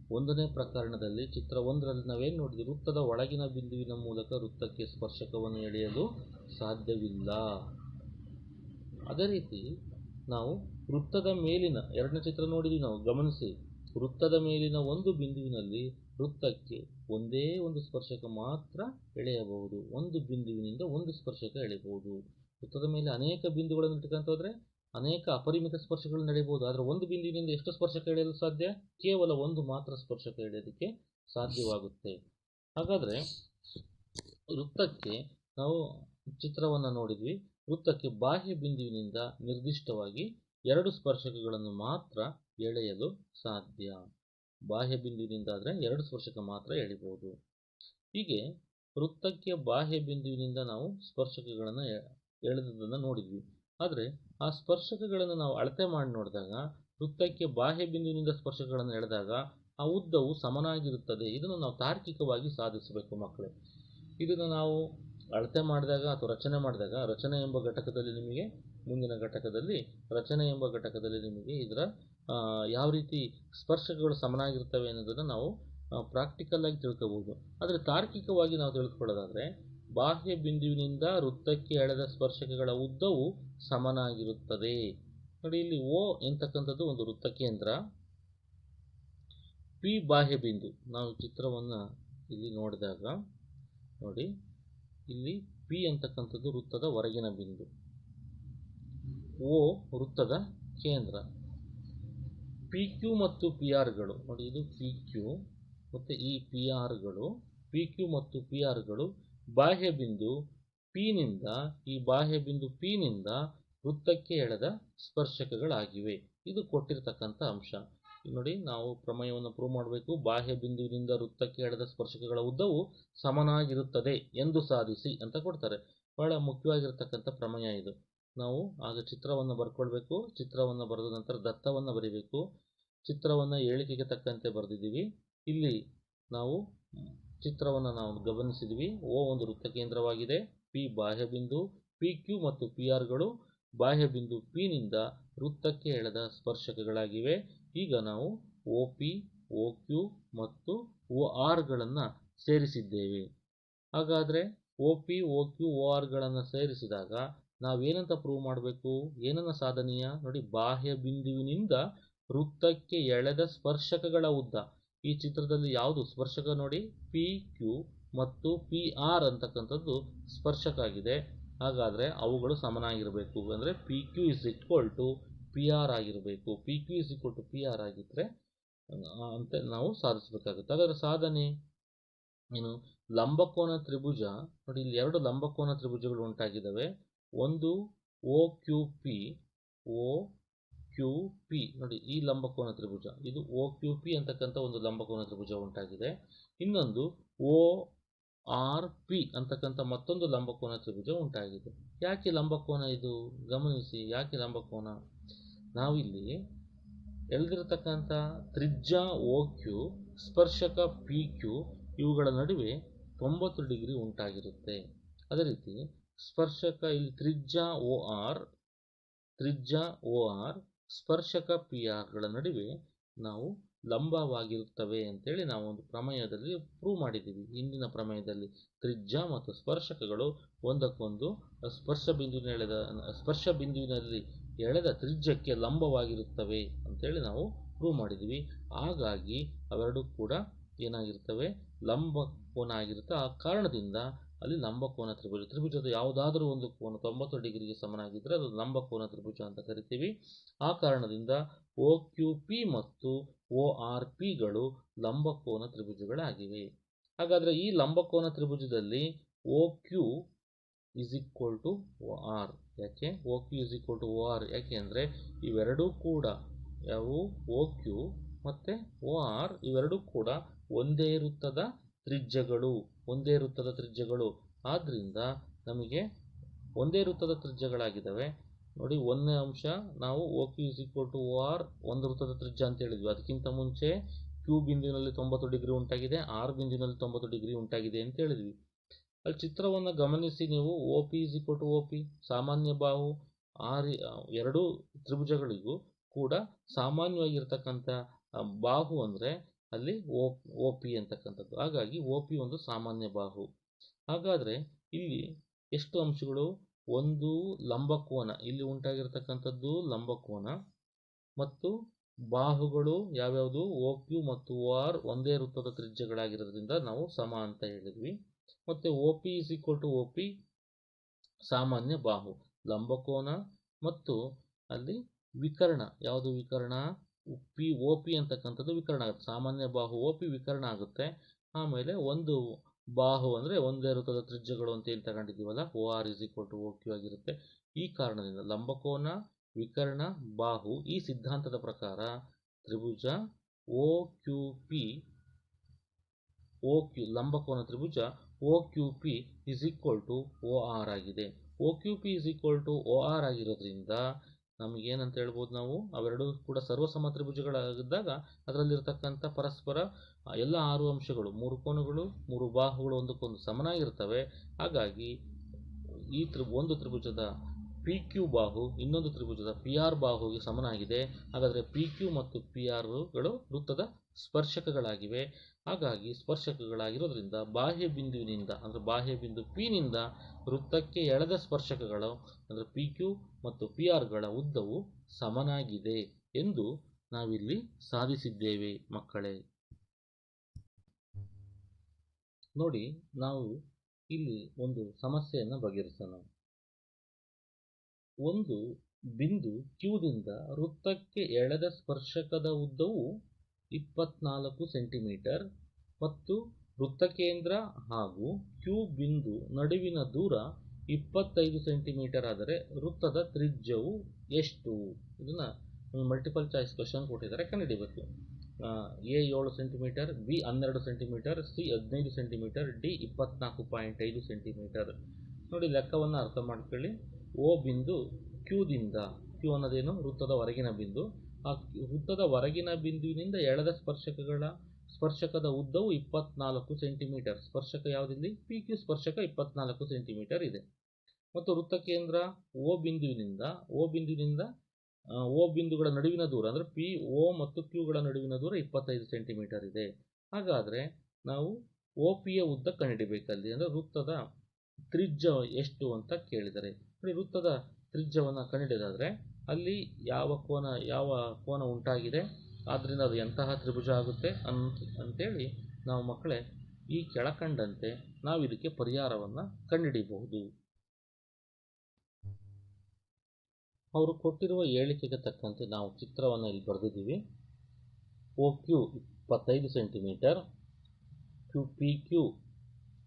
ಒಂದನೇ ಪ್ರಕರಣದಲ್ಲಿ ಚಿತ್ರ 1ರಲ್ಲಿ ನಾವೇನು ನೋಡಿದ್ವಿ? ವೃತ್ತದ ಒಳಗಿನ ಬಿಂದುವಿನ ಮೂಲಕ ವೃತ್ತಕ್ಕೆ ಸ್ಪರ್ಶಕವನ್ನು ಎಳೆಯಲು ಸಾಧ್ಯವಿಲ್ಲ. ಅದೇ ರೀತಿ ನಾವು ವೃತ್ತದ ಮೇಲಿನ ಎರಡನೇ ಚಿತ್ರ ನೋಡಿದ್ವಿ. ನಾವು ಗಮನಿಸಿ, ವೃತ್ತದ ಮೇಲಿನ ಒಂದು ಬಿಂದುವಿನಲ್ಲಿ ವೃತ್ತಕ್ಕೆ ಒಂದೇ ಒಂದು ಸ್ಪರ್ಶಕ ಮಾತ್ರ ಎಳೆಯಬಹುದು. ಒಂದು ಬಿಂದುವಿನಿಂದ ಒಂದು ಸ್ಪರ್ಶಕ ಎಳೆಯಬಹುದು. ವೃತ್ತದ ಮೇಲೆ ಅನೇಕ ಬಿಂದುಗಳನ್ನು ಇಟ್ಕೊಂತ ಹೋದರೆ ಅನೇಕ ಅಪರಿಮಿತ ಸ್ಪರ್ಶಗಳನ್ನು ಎಳೆಯಬಹುದು. ಆದರೆ ಒಂದು ಬಿಂದುವಿನಿಂದ ಎಷ್ಟು ಸ್ಪರ್ಶಕ ಎಳೆಯಲು ಸಾಧ್ಯ? ಕೇವಲ ಒಂದು ಮಾತ್ರ ಸ್ಪರ್ಶಕ ಎಳೆಯೋದಕ್ಕೆ ಸಾಧ್ಯವಾಗುತ್ತೆ. ಹಾಗಾದರೆ ವೃತ್ತಕ್ಕೆ ನಾವು ಚಿತ್ರವನ್ನು ನೋಡಿದ್ವಿ. ವೃತ್ತಕ್ಕೆ ಬಾಹ್ಯ ಬಿಂದುವಿನಿಂದ ನಿರ್ದಿಷ್ಟವಾಗಿ ಎರಡು ಸ್ಪರ್ಶಕಗಳನ್ನು ಮಾತ್ರ ಎಳೆಯಲು ಸಾಧ್ಯ. ಬಾಹ್ಯ ಬಿಂದುವಿನಿಂದ ಆದರೆ ಎರಡು ಸ್ಪರ್ಶಕ ಮಾತ್ರ ಎಳಿಬಹುದು. ಹೀಗೆ ವೃತ್ತಕ್ಕೆ ಬಾಹ್ಯ ಬಿಂದುವಿನಿಂದ ನಾವು ಸ್ಪರ್ಶಕಗಳನ್ನು ಎಳೆದದನ್ನು ನೋಡಿದ್ವಿ. ಆದರೆ ಆ ಸ್ಪರ್ಶಕಗಳನ್ನು ನಾವು ಅಳತೆ ಮಾಡಿ ನೋಡಿದಾಗ ವೃತ್ತಕ್ಕೆ ಬಾಹ್ಯ ಬಿಂದುವಿನಿಂದ ಸ್ಪರ್ಶಕಗಳನ್ನು ಎಳೆದಾಗ ಆ ಉದ್ದವು ಸಮನಾಗಿರುತ್ತದೆ. ಇದನ್ನು ನಾವು ತಾರ್ಕಿಕವಾಗಿ ಸಾಧಿಸಬೇಕು ಮಕ್ಕಳೇ. ಇದನ್ನು ನಾವು ಅಳತೆ ಮಾಡಿದಾಗ ಅಥವಾ ರಚನೆ ಮಾಡಿದಾಗ, ರಚನೆ ಎಂಬ ಘಟಕದಲ್ಲಿ ನಿಮಗೆ ಮುಂದಿನ ಘಟಕದಲ್ಲಿ ರಚನೆ ಎಂಬ ಘಟಕದಲ್ಲಿ ನಿಮಗೆ ಇದರ ಯಾವ ರೀತಿ ಸ್ಪರ್ಶಕಗಳು ಸಮನಾಗಿರ್ತವೆ ಅನ್ನೋದನ್ನು ನಾವು ಪ್ರಾಕ್ಟಿಕಲ್ ಆಗಿ ತಿಳ್ಕೋಬಹುದು. ಆದರೆ ತಾರ್ಕಿಕವಾಗಿ ನಾವು ತಿಳ್ಕೊಳ್ಳೋದಾದರೆ ಬಾಹ್ಯ ಬಿಂದುವಿನಿಂದ ವೃತ್ತಕ್ಕೆ ಎಳೆದ ಸ್ಪರ್ಶಕಗಳ ಉದ್ದವು ಸಮನಾಗಿರುತ್ತದೆ. ನೋಡಿ, ಇಲ್ಲಿ O ಎಂತಕ್ಕಂಥದ್ದು ಒಂದು ವೃತ್ತ ಕೇಂದ್ರ, P ಬಾಹ್ಯ ಬಿಂದು. ನಾವು ಚಿತ್ರವನ್ನು ಇಲ್ಲಿ ನೋಡಿದಾಗ ನೋಡಿ, ಇಲ್ಲಿ P ಅಂತಕ್ಕಂಥದ್ದು ವೃತ್ತದ ಹೊರಗಿನ ಬಿಂದು. ಓ ವೃತ್ತದ ಕೇಂದ್ರ. ಪಿ ಕ್ಯೂ ಮತ್ತು ಪಿ ಆರ್ಗಳು ನೋಡಿ, ಇದು ಪಿ ಕ್ಯೂ ಮತ್ತು ಈ ಪಿ ಆರ್ಗಳು, ಪಿ ಕ್ಯೂ ಮತ್ತು ಪಿ ಆರ್ಗಳು ಬಾಹ್ಯ ಬಿಂದು ಪಿನಿಂದ, ಈ ಬಾಹ್ಯ ಬಿಂದು ಪಿನಿಂದ ವೃತ್ತಕ್ಕೆ ಎಳೆದ ಸ್ಪರ್ಶಕಗಳಾಗಿವೆ. ಇದು ಕೊಟ್ಟಿರ್ತಕ್ಕಂಥ ಅಂಶ. ನೋಡಿ, ನಾವು ಪ್ರಮೇಯವನ್ನು ಪ್ರೂವ್ ಮಾಡಬೇಕು. ಬಾಹ್ಯ ಬಿಂದುವಿನಿಂದ ವೃತ್ತಕ್ಕೆ ಎಳೆದ ಸ್ಪರ್ಶಕಗಳ ಉದ್ದವು ಸಮನಾಗಿರುತ್ತದೆ ಎಂದು ಸಾಧಿಸಿ ಅಂತ ಕೊಡ್ತಾರೆ. ಬಹಳ ಮುಖ್ಯವಾಗಿರ್ತಕ್ಕಂಥ ಪ್ರಮೇಯ ಇದು. ನಾವು ಆಗ ಚಿತ್ರವನ್ನು ಬರ್ಕೊಳ್ಬೇಕು. ಚಿತ್ರವನ್ನು ಬರೆದ ನಂತರ ದತ್ತವನ್ನು ಬರೀಬೇಕು. ಚಿತ್ರವನ್ನು ಹೇಳಿಕೆಗೆ ತಕ್ಕಂತೆ ಬರೆದಿದ್ದೀವಿ. ಇಲ್ಲಿ ನಾವು ಚಿತ್ರವನ್ನು ನಾವು ಗಮನಿಸಿದ್ವಿ. ಓ ಒಂದು ವೃತ್ತ ಕೇಂದ್ರವಾಗಿದೆ, ಪಿ ಬಾಹ್ಯ ಬಿಂದು, ಪಿ ಕ್ಯೂ ಮತ್ತು ಪಿ ಆರ್ಗಳು ಬಾಹ್ಯ ಬಿಂದು ಪಿನಿಂದ ವೃತ್ತಕ್ಕೆ ಎಳೆದ ಸ್ಪರ್ಶಕಗಳಾಗಿವೆ. ಈಗ ನಾವು ಒ ಪಿ, ಒ ಕ್ಯೂ ಮತ್ತು ಒ ಆರ್ಗಳನ್ನು ಸೇರಿಸಿದ್ದೇವೆ. ಹಾಗಾದರೆ ಒ ಪಿ, ಒ ಕ್ಯೂ, ಒ ಆರ್ಗಳನ್ನು ಸೇರಿಸಿದಾಗ ನಾವೇನಂತ ಪ್ರೂವ್ ಮಾಡಬೇಕು? ಏನನ್ನ ಸಾಧನೀಯ? ನೋಡಿ, ಬಾಹ್ಯ ಬಿಂದುವಿನಿಂದ ವೃತ್ತಕ್ಕೆ ಎಳೆದ ಸ್ಪರ್ಶಕಗಳ ಉದ್ದ. ಈ ಚಿತ್ರದಲ್ಲಿ ಯಾವುದು ಸ್ಪರ್ಶಕ ನೋಡಿ? ಪಿ ಕ್ಯೂ ಮತ್ತು ಪಿ ಆರ್ ಅಂತಕ್ಕಂಥದ್ದು ಸ್ಪರ್ಶಕ ಆಗಿದೆ. ಹಾಗಾದರೆ ಅವುಗಳು ಸಮನಾಗಿರಬೇಕು. ಅಂದರೆ P Q is equal to P R ಆಗಿರಬೇಕು. P Q is equal to P R ಆಗಿದ್ದರೆ ಅಂತ ನಾವು ಸಾಧಿಸಬೇಕಾಗುತ್ತೆ. ಹಾಗಾದರೆ ಸಾಧನೆ ಏನು? ಲಂಬಕೋನ ತ್ರಿಭುಜ ನೋಡಿ, ಇಲ್ಲಿ ಎರಡು ಲಂಬಕೋನ ತ್ರಿಭುಜಗಳು ಉಂಟಾಗಿದ್ದಾವೆ. ಒಂದು O Q P, O Q P ನೋಡಿ, ಈ ಲಂಬಕೋನ ತ್ರಿಭುಜ, ಇದು ಒ ಕ್ಯೂ ಪಿ ಅಂತಕ್ಕಂಥ ಒಂದು ಲಂಬಕೋನ ತ್ರಿಭುಜ ಉಂಟಾಗಿದೆ. ಇನ್ನೊಂದು ಒ ಆರ್ ಪಿ ಅಂತಕ್ಕಂಥ ಮತ್ತೊಂದು ಲಂಬಕೋನ ತ್ರಿಭುಜ ಉಂಟಾಗಿದೆ. ಯಾಕೆ ಲಂಬಕೋನ ಇದು? ಗಮನಿಸಿ, ಯಾಕೆ ಲಂಬಕೋನ? ನಾವಿಲ್ಲಿ ಎಳೆದಿರತಕ್ಕಂಥ ತ್ರಿಜ್ಯ ಒ ಕ್ಯೂ, ಸ್ಪರ್ಶಕ ಪಿ ಕ್ಯೂ, ಇವುಗಳ ನಡುವೆ 90 ಡಿಗ್ರಿ ಉಂಟಾಗಿರುತ್ತೆ. ಅದೇ ರೀತಿ ಸ್ಪರ್ಶಕ ಇಲ್ಲಿ ತ್ರಿಜ್ಯ ಒ ಆರ್, ಸ್ಪರ್ಶಕ ಪಿ ಆರ್ಗಳ ನಡುವೆ ನಾವು ಲಂಬವಾಗಿರುತ್ತವೆ ಅಂತೇಳಿ ನಾವು ಒಂದು ಪ್ರಮೇಯದಲ್ಲಿ ಪ್ರೂವ್ ಮಾಡಿದ್ದೀವಿ. ಇಂದಿನ ಪ್ರಮೇಯದಲ್ಲಿ ತ್ರಿಜ್ಯ ಮತ್ತು ಸ್ಪರ್ಶಕಗಳು ಒಂದಕ್ಕೊಂದು ಸ್ಪರ್ಶ ಬಿಂದುವಿನಲ್ಲಿ ಎಳೆದ ತ್ರಿಜ್ಯಕ್ಕೆ ಲಂಬವಾಗಿರುತ್ತವೆ ಅಂತೇಳಿ ನಾವು ಪ್ರೂವ್ ಮಾಡಿದ್ದೀವಿ. ಹಾಗಾಗಿ ಅವೆರಡೂ ಕೂಡ ಏನಾಗಿರ್ತವೆ? ಲಂಬಕೋನ ಆಗಿರುತ್ತೆ. ಆ ಕಾರಣದಿಂದ ಅಲ್ಲಿ ಲಂಬಕೋನ ತ್ರಿಭುಜದ ಯಾವುದಾದ್ರೂ ಒಂದು ಕೋನ 90 ಡಿಗ್ರಿಗೆ ಸಮನಾಗಿದ್ದರೆ ಅದು ಲಂಬಕೋನ ತ್ರಿಭುಜ ಅಂತ ಕರಿತೀವಿ. ಆ ಕಾರಣದಿಂದ ಒ ಕ್ಯೂ ಪಿ ಮತ್ತು ಒ ಆರ್ ಪಿಗಳು ಲಂಬಕೋನ ತ್ರಿಭುಜಗಳಾಗಿವೆ. ಹಾಗಾದರೆ ಈ ಲಂಬಕೋನ ತ್ರಿಭುಜದಲ್ಲಿ O Q is equal to O R. ಯಾಕೆ O Q is equal to O R? ಯಾಕೆ ಅಂದರೆ ಇವೆರಡೂ ಕೂಡ ಯಾವುವು? ಒ ಕ್ಯೂ ಮತ್ತು ಒ ಆರ್ ಇವೆರಡೂ ಕೂಡ ಒಂದೇ ವೃತ್ತದ ತ್ರಿಜ್ಯಗಳು. ಆದ್ದರಿಂದ ನಮಗೆ ಒಂದೇ ವೃತ್ತದ ತ್ರಿಜ್ಯಗಳಾಗಿದ್ದಾವೆ. ನೋಡಿ, ಒಂದನೇ ಅಂಶ ನಾವು O Q is equal to O R ಒಂದು ವೃತ್ತದ ತ್ರಿಜ್ಯ ಅಂತ ಹೇಳಿದ್ವಿ. ಅದಕ್ಕಿಂತ ಮುಂಚೆ ಕ್ಯೂ ಬಿಂದುವಿನಲ್ಲಿ 90 ಡಿಗ್ರಿ ಉಂಟಾಗಿದೆ, ಆರ್ ಬಿಂದುವಿನಲ್ಲಿ 90 ಡಿಗ್ರಿ ಉಂಟಾಗಿದೆ ಅಂತ ಹೇಳಿದ್ವಿ. ಅಲ್ಲಿ ಚಿತ್ರವನ್ನು ಗಮನಿಸಿ ನೀವು. O P is equal to O P, ಸಾಮಾನ್ಯ ಬಾಹು ಆರ್, ಎರಡೂ ತ್ರಿಭುಜಗಳಿಗೂ ಕೂಡ ಸಾಮಾನ್ಯವಾಗಿರ್ತಕ್ಕಂಥ ಬಾಹು ಅಂದರೆ ಅಲ್ಲಿ ಒ ಪಿ ಅಂತಕ್ಕಂಥದ್ದು. ಹಾಗಾಗಿ ಒ ಪಿ ಒಂದು ಸಾಮಾನ್ಯ ಬಾಹು. ಹಾಗಾದರೆ ಇಲ್ಲಿ ಎಷ್ಟು ಅಂಶಗಳು? ಒಂದು ಲಂಬಕೋನ, ಇಲ್ಲಿ ಉಂಟಾಗಿರ್ತಕ್ಕಂಥದ್ದು ಲಂಬಕೋನ, ಮತ್ತು ಬಾಹುಗಳು ಯಾವ್ಯಾವುದು? ಒ ಕ್ಯೂ ಮತ್ತು ಒ ಆರ್ ಒಂದೇ ವೃತ್ತದ ತ್ರಿಜ್ಯಗಳಾಗಿರೋದ್ರಿಂದ ನಾವು ಸಮ ಅಂತ ಹೇಳಿದ್ವಿ. ಮತ್ತು O P is equal to O P ಸಾಮಾನ್ಯ ಬಾಹು, ಲಂಬಕೋನ ಮತ್ತು ಅಲ್ಲಿ ವಿಕರ್ಣ. ಯಾವುದು ವಿಕರ್ಣ? ಒ ಪಿ ಅಂತಕ್ಕಂಥದ್ದು ವಿಕರ್ಣ ಆಗುತ್ತೆ. ಸಾಮಾನ್ಯ ಬಾಹು ಒ ಪಿ ವಿಕರ್ಣ ಆಗುತ್ತೆ. ಆಮೇಲೆ ಒಂದು ಬಾಹು ಅಂದರೆ ಒಂದೇ ವೃತ್ತದ ತ್ರಿಜ್ಯಗಳು ಅಂತ ಏನು ತಗೊಂಡಿದ್ದೀವಲ್ಲ, O R is equal to O Q ಆಗಿರುತ್ತೆ. ಈ ಕಾರಣದಿಂದ ಲಂಬಕೋನ, ವಿಕರ್ಣ, ಬಾಹು, ಈ ಸಿದ್ಧಾಂತದ ಪ್ರಕಾರ ತ್ರಿಭುಜ ಒ ಕ್ಯೂ ಪಿ, ಲಂಬಕೋನ ತ್ರಿಭುಜ O Q P is equal to O R ಆಗಿದೆ. O Q P is equal to O R ಆಗಿರೋದ್ರಿಂದ ನಮಗೇನಂತ ಹೇಳ್ಬೋದು ನಾವು? ಅವೆರಡೂ ಕೂಡ ಸರ್ವಸಮ ತ್ರಿಭುಜಗಳಾಗಿದ್ದಾಗ ಅದರಲ್ಲಿರ್ತಕ್ಕಂಥ ಪರಸ್ಪರ ಎಲ್ಲ 6 ಅಂಶಗಳು, 3 ಕೋನಗಳು, 3 ಬಾಹುಗಳು ಒಂದಕ್ಕೊಂದು ಸಮನಾಗಿರ್ತವೆ. ಹಾಗಾಗಿ ಈ ಒಂದು ತ್ರಿಭುಜದ ಪಿ ಕ್ಯೂ ಬಾಹು ಇನ್ನೊಂದು ತ್ರಿಭುಜದ ಪಿ ಆರ್ ಬಾಹುಗೆ ಸಮನಾಗಿದೆ. ಹಾಗಾದರೆ ಪಿ ಕ್ಯೂ ಮತ್ತು ಪಿ ಆರ್ಗಳು ವೃತ್ತದ ಸ್ಪರ್ಶಕಗಳಾಗಿವೆ. ಹಾಗಾಗಿ ಸ್ಪರ್ಶಕಗಳಾಗಿರೋದ್ರಿಂದ ಬಾಹ್ಯ ಬಿಂದುವಿನಿಂದ ಅಂದರೆ ಬಾಹ್ಯ ಬಿಂದು ಪಿನಿಂದ ವೃತ್ತಕ್ಕೆ ಎಳೆದ ಸ್ಪರ್ಶಕಗಳು ಅಂದರೆ ಪಿ ಕ್ಯೂ ಮತ್ತು ಪಿ ಆರ್ಗಳ ಉದ್ದವು ಸಮನಾಗಿದೆ ಎಂದು ನಾವಿಲ್ಲಿ ಸಾಧಿಸಿದ್ದೇವೆ ಮಕ್ಕಳೇ. ನೋಡಿ, ನಾವು ಇಲ್ಲಿ ಒಂದು ಸಮಸ್ಯೆಯನ್ನು ಬಗೆಹರಿಸೋಣ. ಒಂದು ಬಿಂದು ಕ್ಯೂದಿಂದ ವೃತ್ತಕ್ಕೆ ಎಳೆದ ಸ್ಪರ್ಶಕದ ಉದ್ದವು 24 ಸೆಂಟಿಮೀಟರ್ ಮತ್ತು ವೃತ್ತಕೇಂದ್ರ ಹಾಗೂ ಕ್ಯೂ ಬಿಂದು ನಡುವಿನ ದೂರ 25 ಸೆಂಟಿಮೀಟರ್ ಆದರೆ ವೃತ್ತದ ತ್ರಿಜ್ಯವು ಎಷ್ಟು? ಇದನ್ನು ಮಲ್ಟಿಪಲ್ ಚಾಯ್ಸ್ ಕ್ವಶನ್ ಕೊಟ್ಟಿದ್ದಾರೆ, ಕಂಡುಹಿಡಿಬೇಕು. A 7 centimetre, B 12 centimetre, C 15 centimetre, D 24.5 centimetre. ನೋಡಿ, ಲೆಕ್ಕವನ್ನು ಅರ್ಥ ಮಾಡ್ಕೊಳ್ಳಿ. ಓ ಬಿಂದು ಕ್ಯೂದಿಂದ, ಕ್ಯೂ ಅನ್ನೋದೇನು? ವೃತ್ತದ ಹೊರಗಿನ ಬಿಂದು. ಆ ವೃತ್ತದ ಹೊರಗಿನ ಬಿಂದುವಿನಿಂದ ಎಳೆದ ಸ್ಪರ್ಶಕದ ಉದ್ದವು 24 ಸೆಂಟಿಮೀಟರ್. ಸ್ಪರ್ಶಕ ಯಾವುದಿಲ್ಲಿ? ಪಿ ಕ್ಯೂ ಸ್ಪರ್ಶಕ 24 ಸೆಂಟಿಮೀಟರ್ ಇದೆ. ಮತ್ತು ವೃತ್ತಕೇಂದ್ರ ಓ ಬಿಂದುವಿನಿಂದ ಓ ಬಿಂದುಗಳ ನಡುವಿನ ದೂರ ಅಂದರೆ ಪಿ ಓ ಮತ್ತು ಕ್ಯೂಗಳ ನಡುವಿನ ದೂರ 25 ಸೆಂಟಿಮೀಟರ್ ಇದೆ. ಹಾಗಾದರೆ ನಾವು ಓ ಪಿಯ ಉದ್ದ ಕಂಡುಹಿಡಿಬೇಕಲ್ಲಿ. ಅಂದರೆ ವೃತ್ತದ ತ್ರಿಜ್ಯ ಎಷ್ಟು ಅಂತ ಕೇಳಿದರೆ, ವೃತ್ತದ ತ್ರಿಜ್ಯವನ್ನು ಕಂಡುಹಿಡಿದಾದರೆ ಅಲ್ಲಿ ಯಾವ ಕೋನ ಉಂಟಾಗಿದೆ, ಆದ್ದರಿಂದ ಅದು ಎಂತಹ ತ್ರಿಭುಜ ಆಗುತ್ತೆ ಅಂತೇಳಿ ನಾವು ಮಕ್ಕಳೇ ಈ ಕೆಳಕಂಡಂತೆ ನಾವು ಇದಕ್ಕೆ ಪರಿಹಾರವನ್ನು ಕಂಡುಹಿಡಿಯಬಹುದು. ಅವರು ಕೊಟ್ಟಿರುವ ಹೇಳಿಕೆಗೆ ತಕ್ಕಂತೆ ನಾವು ಚಿತ್ರವನ್ನು ಇಲ್ಲಿ ಬರೆದಿದ್ದೀವಿ. O Q 25 centimetre, P Q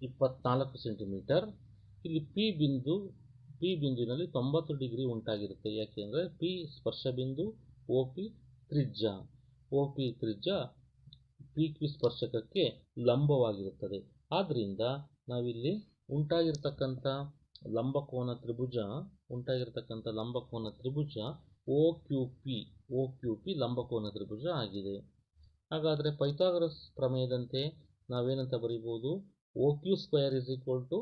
24 centimetre. ಇಲ್ಲಿ ಪಿ ಬಿಂದುವಿನಲ್ಲಿ 90 ಡಿಗ್ರಿ ಉಂಟಾಗಿರುತ್ತೆ. ಯಾಕೆಂದರೆ ಪಿ ಸ್ಪರ್ಶ ಬಿಂದು, ಓ ಪಿ ತ್ರಿಜ್ಯ ಪಿ ಕ್ಯೂ ಸ್ಪರ್ಶಕಕ್ಕೆ ಲಂಬವಾಗಿರುತ್ತದೆ. ಆದ್ದರಿಂದ ನಾವಿಲ್ಲಿ ಉಂಟಾಗಿರ್ತಕ್ಕಂಥ ಲಂಬಕೋನ ತ್ರಿಭುಜ ಓ ಕ್ಯೂ ಪಿ ಲಂಬಕೋನ ತ್ರಿಭುಜ ಆಗಿದೆ. ಹಾಗಾದರೆ ಪೈಥಾಗರಸ್ ಪ್ರಮೇಯದಂತೆ ನಾವೇನಂತ ಬರೀಬಹುದು? O Q square is equal to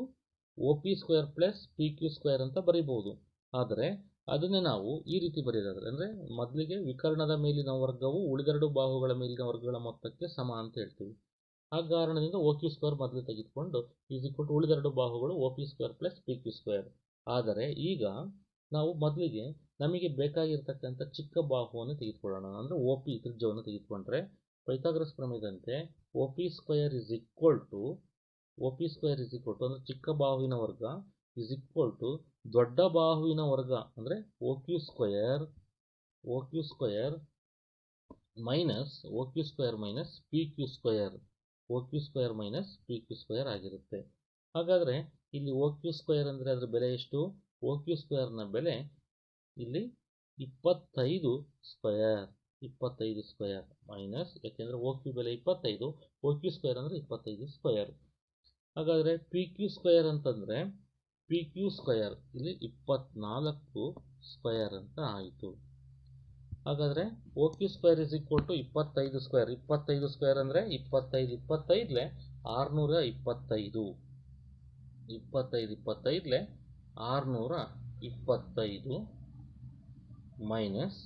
O P square plus P Q square ಅಂತ ಬರೀಬಹುದು. ಆದರೆ ಅದನ್ನೇ ನಾವು ಈ ರೀತಿ ಬರೆಯೋದಾದರೆ, ಅಂದರೆ ಮೊದಲಿಗೆ ವಿಕರ್ಣದ ಮೇಲಿನ ವರ್ಗವು ಉಳಿದೆರಡು ಬಾಹುಗಳ ಮೇಲಿನ ವರ್ಗಗಳ ಮೊತ್ತಕ್ಕೆ ಸಮ ಅಂತ ಹೇಳ್ತೀವಿ. ಆ ಕಾರಣದಿಂದ ಓ ಕ್ಯೂ ಸ್ಕ್ವೇರ್ ಮೊದಲು ತೆಗೆದುಕೊಂಡು ಈಸ್ ಈಕ್ವಲ್ ಟು ಉಳಿದೆರಡು ಬಾಹುಗಳು O P square plus P Q square. ಆದರೆ ಈಗ ನಾವು ಮೊದಲಿಗೆ ನಮಗೆ ಬೇಕಾಗಿರ್ತಕ್ಕಂಥ ಚಿಕ್ಕ ಬಾಹುವನ್ನು ತೆಗೆದುಕೊಳ್ಳೋಣ. ಅಂದರೆ ಓ ಪಿ ತ್ರಿಜ್ಯವನ್ನು ತೆಗೆದುಕೊಂಡ್ರೆ ಪೈಥಾಗರಸ್ ಪ್ರಮೇಯದಂತೆ O P square is equal to ಅಂದರೆ ಚಿಕ್ಕ ಬಾಹುವಿನ ವರ್ಗ ಇಸ್ ಈಕ್ವಲ್ ಟು ದೊಡ್ಡ ಬಾಹುವಿನ ವರ್ಗ ಅಂದರೆ O Q square minus P Q square ಆಗಿರುತ್ತೆ. ಹಾಗಾದರೆ ಇಲ್ಲಿ ಓ ಕ್ಯೂ ಸ್ಕ್ವೇರ್ ಅಂದರೆ ಅದರ ಬೆಲೆ ಎಷ್ಟು? ಓ ಕ್ಯೂ ಸ್ಕ್ವೇರ್ನ ಬೆಲೆ ಇಲ್ಲಿ 25 ಸ್ಕ್ವೇರ್ ಮೈನಸ್, ಯಾಕೆಂದರೆ ಓ ಕ್ಯೂ ಬೆಲೆ 25, ಓ ಕ್ಯೂ ಸ್ಕ್ವೇರ್ ಅಂದರೆ 25 ಸ್ಕ್ವೇರ್. ಹಾಗಾದರೆ ಪಿ ಕ್ಯೂ ಸ್ಕ್ವೇರ್ ಅಂತಂದರೆ ಪಿ ಕ್ಯೂ ಸ್ಕ್ವೇರ್ ಇಲ್ಲಿ 24 ಸ್ಕ್ವೇರ್ ಅಂತ ಆಯಿತು. ಹಾಗಾದರೆ O Q square is equal to 25 square ಅಂದರೆ 25 625 625 ಮೈನಸ್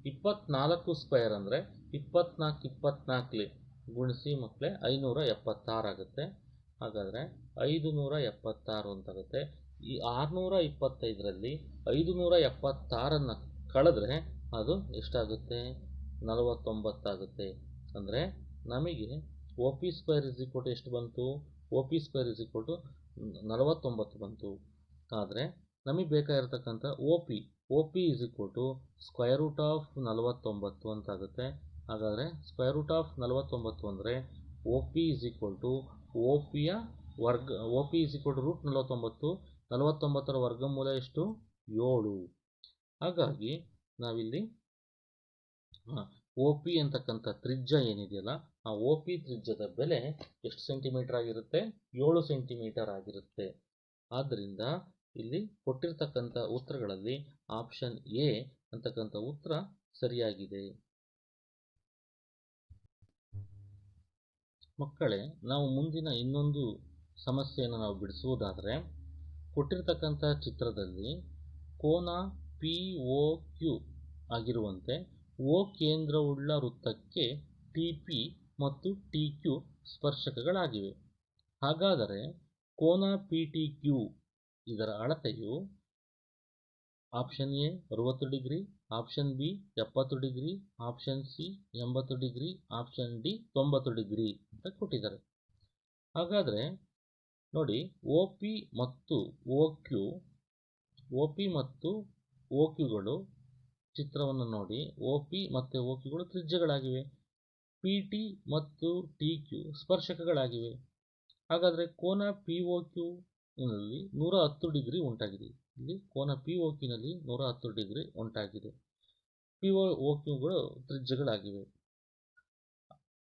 24 ಸ್ಕ್ವೇರ್ ಅಂದರೆ 24 ಗುಣಿಸಿ ಮಕ್ಕಳೇ 576 ಆಗುತ್ತೆ. ಹಾಗಾದರೆ 576 ಅಂತಾಗುತ್ತೆ. ಈ 625ರಲ್ಲಿ 576 ಕಳೆದ್ರೆ ಅದು ಎಷ್ಟಾಗುತ್ತೆ? 49 ಆಗುತ್ತೆ. ಅಂದರೆ ನಮಗೆ O P square is equal to ಎಷ್ಟು ಬಂತು? O P square is equal to 49 ಬಂತು. ಆದರೆ ನಮಗೆ ಬೇಕಾಗಿರ್ತಕ್ಕಂಥ O P is equal to square root of 49 ಅಂತಾಗುತ್ತೆ. ಹಾಗಾದರೆ ಸ್ಕ್ವೇರ್ ರೂಟ್ ಆಫ್ 49 ಅಂದರೆ O P is equal to O ಪಿಯ ವರ್ಗ, O P is equal to root 49ರ ವರ್ಗಮೂಲ ಎಷ್ಟು? 7. ಹಾಗಾಗಿ ನಾವಿಲ್ಲಿ ಓ ಪಿ ಅಂತಕ್ಕಂಥ ತ್ರಿಜ್ಯ ಏನಿದೆಯಲ್ಲ, ಆ ಓ ಪಿ ತ್ರಿಜ್ಯದ ಬೆಲೆ ಎಷ್ಟು ಸೆಂಟಿಮೀಟರ್ ಆಗಿರುತ್ತೆ? 7 ಸೆಂಟಿಮೀಟರ್ ಆಗಿರುತ್ತೆ. ಆದ್ದರಿಂದ ಇಲ್ಲಿ ಕೊಟ್ಟಿರ್ತಕ್ಕಂಥ ಉತ್ತರಗಳಲ್ಲಿ ಆಪ್ಷನ್ ಎ ಅಂತಕ್ಕಂಥ ಉತ್ತರ ಸರಿಯಾಗಿದೆ. ಮಕ್ಕಳೇ, ನಾವು ಮುಂದಿನ ಇನ್ನೊಂದು ಸಮಸ್ಯೆಯನ್ನು ನಾವು ಬಿಡಿಸುವುದಾದರೆ, ಕೊಟ್ಟಿರ್ತಕ್ಕಂಥ ಚಿತ್ರದಲ್ಲಿ ಕೋನ ಪಿ ಒ ಕ್ಯೂ ಆಗಿರುವಂತೆ ಓ ಕೇಂದ್ರವುಳ್ಳ ವೃತ್ತಕ್ಕೆ ಟಿ ಪಿ ಮತ್ತು ಟಿ ಕ್ಯೂ ಸ್ಪರ್ಶಕಗಳಾಗಿವೆ. ಹಾಗಾದರೆ ಕೋನ ಪಿ ಟಿ ಕ್ಯೂ ಇದರ ಅಳತೆಯು option A 60 degree, option B 70 degree, option C 80 degree, option D 90 degree ಅಂತ ಕೊಟ್ಟಿದ್ದಾರೆ. ಹಾಗಾದರೆ ನೋಡಿ, ಒ ಪಿ ಮತ್ತು ಒ ಕ್ಯೂಗಳು ಚಿತ್ರವನ್ನು ನೋಡಿ ಒ ಪಿ ಮತ್ತು ಒ ಕ್ಯೂಗಳು ತ್ರಿಜ್ಯಗಳಾಗಿವೆ, ಪಿ ಟಿ ಮತ್ತು ಟಿ ಕ್ಯೂ ಸ್ಪರ್ಶಕಗಳಾಗಿವೆ. ಹಾಗಾದರೆ ಕೋನ ಪಿ ಒ ಕ್ಯೂನಲ್ಲಿ 110 ಡಿಗ್ರಿ ಉಂಟಾಗಿದೆ. ಇಲ್ಲಿ ಕೋನ ಪಿ ಒ ಕ್ಯೂನಲ್ಲಿ 110 ಡಿಗ್ರಿ ಉಂಟಾಗಿದೆ. ಪಿ ಒ ಕ್ಯೂಗಳು ತ್ರಿಜ್ಯಗಳಾಗಿವೆ.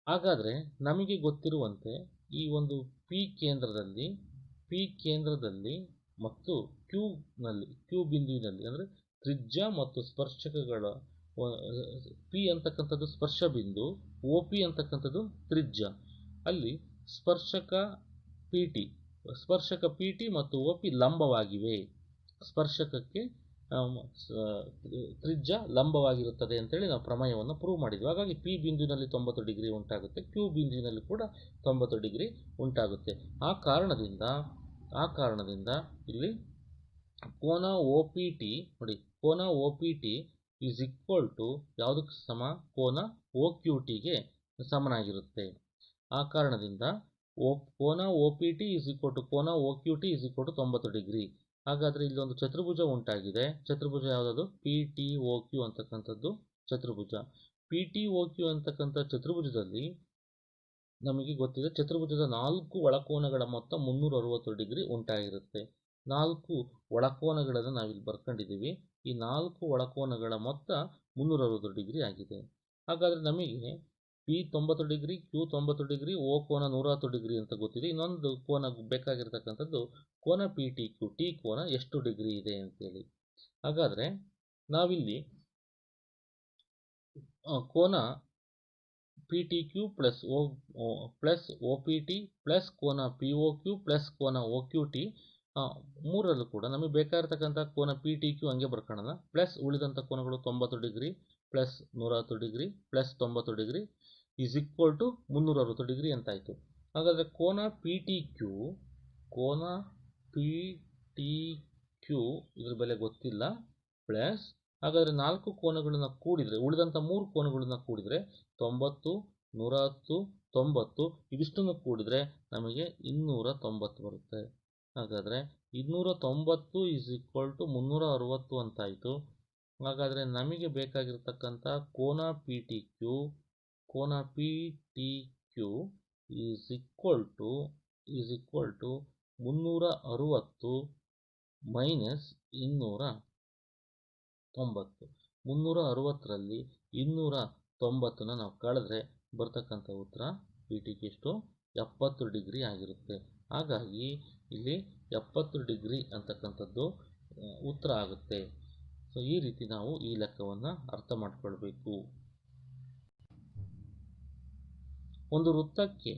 ಹಾಗಾದರೆ ನಮಗೆ ಗೊತ್ತಿರುವಂತೆ ಈ ಒಂದು ಪಿ ಕೇಂದ್ರದಲ್ಲಿ ಮತ್ತು ಕ್ಯೂ ಬಿಂದುವಿನಲ್ಲಿ ಅಂದರೆ ತ್ರಿಜ್ಯ ಮತ್ತು ಸ್ಪರ್ಶಕಗಳ ಪಿ ಅಂತಕ್ಕಂಥದ್ದು ಸ್ಪರ್ಶ ಬಿಂದು, ಒ ಪಿ ಅಂತಕ್ಕಂಥದ್ದು ತ್ರಿಜ್ಯ. ಅಲ್ಲಿ ಸ್ಪರ್ಶಕ ಪಿ ಟಿ ಮತ್ತು ಒ ಪಿ ಲಂಬವಾಗಿವೆ. ಸ್ಪರ್ಶಕಕ್ಕೆ ತ್ರಿಜ್ಯ ಲಂಬವಾಗಿರುತ್ತದೆ ಅಂತೇಳಿ ನಾವು ಪ್ರಮೇಯವನ್ನು ಪ್ರೂವ್ ಮಾಡಿದ್ವಿ. ಹಾಗಾಗಿ ಪಿ ಬಿಂದುವಿನಲ್ಲಿ 90 ಡಿಗ್ರಿ ಉಂಟಾಗುತ್ತೆ, ಕ್ಯೂ ಬಿಂದುವಿನಲ್ಲಿ ಕೂಡ 90 ಡಿಗ್ರಿ ಉಂಟಾಗುತ್ತೆ. ಆ ಕಾರಣದಿಂದ ಇಲ್ಲಿ ಕೋನ ಒ ಪಿ ಟಿ ನೋಡಿ, ಕೋನ O P T is equal to ಯಾವುದಕ್ಕೆ ಸಮ? ಕೋನ ಒ ಕ್ಯೂ ಟಿಗೆ ಸಮನಾಗಿರುತ್ತೆ. ಆ ಕಾರಣದಿಂದ ಕೋನ O P T is equal to ಕೋನ O Q T is equal to 90 degree. ಹಾಗಾದರೆ ಇಲ್ಲಿ ಒಂದು ಚತುರ್ಭುಜ ಉಂಟಾಗಿದೆ. ಚತುರ್ಭುಜ ಯಾವುದದು? ಪಿ ಟಿ ಒ ಕ್ಯೂ ಅಂತಕ್ಕಂಥದ್ದು ಚತುರ್ಭುಜ. ಪಿ ಟಿ ಒ ಕ್ಯೂ ಅಂತಕ್ಕಂಥ ಚತುರ್ಭುಜದಲ್ಲಿ ನಮಗೆ ಗೊತ್ತಿದೆ, ಚತುರ್ಭುಜದ 4 ಒಳಕೋನಗಳ ಮೊತ್ತ 360 ಡಿಗ್ರಿ ಉಂಟಾಗಿರುತ್ತೆ. 4 ಒಳಕೋನಗಳನ್ನು ನಾವಿಲ್ಲಿ ಬರ್ಕೊಂಡಿದ್ದೀವಿ. ಈ 4 ಒಳಕೋನಗಳ ಮೊತ್ತ 360 ಡಿಗ್ರಿ ಆಗಿದೆ. ಹಾಗಾದರೆ ನಮಗೆ ಪಿ 90 ಡಿಗ್ರಿ, ಕ್ಯೂ 90 ಡಿಗ್ರಿ, ಓ ಕೋನ 110 ಡಿಗ್ರಿ ಅಂತ ಗೊತ್ತಿದೆ. ಇನ್ನೊಂದು ಕೋನ ಬೇಕಾಗಿರ್ತಕ್ಕಂಥದ್ದು ಕೋನ ಪಿ ಟಿ ಕ್ಯೂ, ಟಿ ಕೋನ ಎಷ್ಟು ಡಿಗ್ರಿ ಇದೆ ಅಂತೇಳಿ. ಹಾಗಾದರೆ ನಾವಿಲ್ಲಿ ಕೋನ P T Q plus O P T plus ಕೋನ ಪಿ ಒ ಕ್ಯೂ ಪ್ಲಸ್ ಕೋನ ಒ ಕ್ಯೂ ಟಿ ಮೂರಲ್ಲೂ ಕೂಡ ನಮಗೆ ಬೇಕಾಗಿರ್ತಕ್ಕಂಥ ಕೋನ ಪಿ ಟಿ ಕ್ಯೂ ಹಂಗೆ ಬರ್ಕೊಳ್ಳೋಣ. ಪ್ಲಸ್ ಉಳಿದಂಥ ಕೋನಗಳು 90 degree plus 110 degree plus 90 degree is equal to 360 degree ಅಂತಾಯಿತು. ಹಾಗಾದರೆ ಕೋನ ಪಿ ಟಿ ಕ್ಯೂ ಇದ್ರ ಬೆಲೆ ಗೊತ್ತಿಲ್ಲ. ಪ್ಲಸ್ ಹಾಗಾದರೆ 4 ಕೋನಗಳನ್ನು ಕೂಡಿದರೆ, ಉಳಿದಂಥ 3 ಕೋನಗಳನ್ನು ಕೂಡಿದರೆ 90, 110, 90 ಇವಿಷ್ಟನ್ನು ಕೂಡಿದರೆ ನಮಗೆ 290 ಬರುತ್ತೆ. ಹಾಗಾದರೆ 290 ಈಸ್ ಈಕ್ವಲ್ ಟು 360 ಅಂತಾಯಿತು. ಹಾಗಾದರೆ ನಮಗೆ ಬೇಕಾಗಿರ್ತಕ್ಕಂಥ ಕೋನ P T Q is equal to 360 minus 290. 360ರಲ್ಲಿ 290ನ ನಾವು ಕಳೆದ್ರೆ ಬರ್ತಕ್ಕಂಥ ಉತ್ತರ ಪಿ ಟಿ ಕ್ಯೂ ಎಷ್ಟು? 70 ಡಿಗ್ರಿ ಆಗಿರುತ್ತೆ. ಹಾಗಾಗಿ ಇಲ್ಲಿ 70 ಡಿಗ್ರಿ ಅಂತಕ್ಕಂಥದ್ದು ಉತ್ತರ ಆಗುತ್ತೆ. ಸೊ ಈ ರೀತಿ ನಾವು ಈ ಲೆಕ್ಕವನ್ನು ಅರ್ಥ ಮಾಡ್ಕೊಳ್ಬೇಕು. ಒಂದು ವೃತ್ತಕ್ಕೆ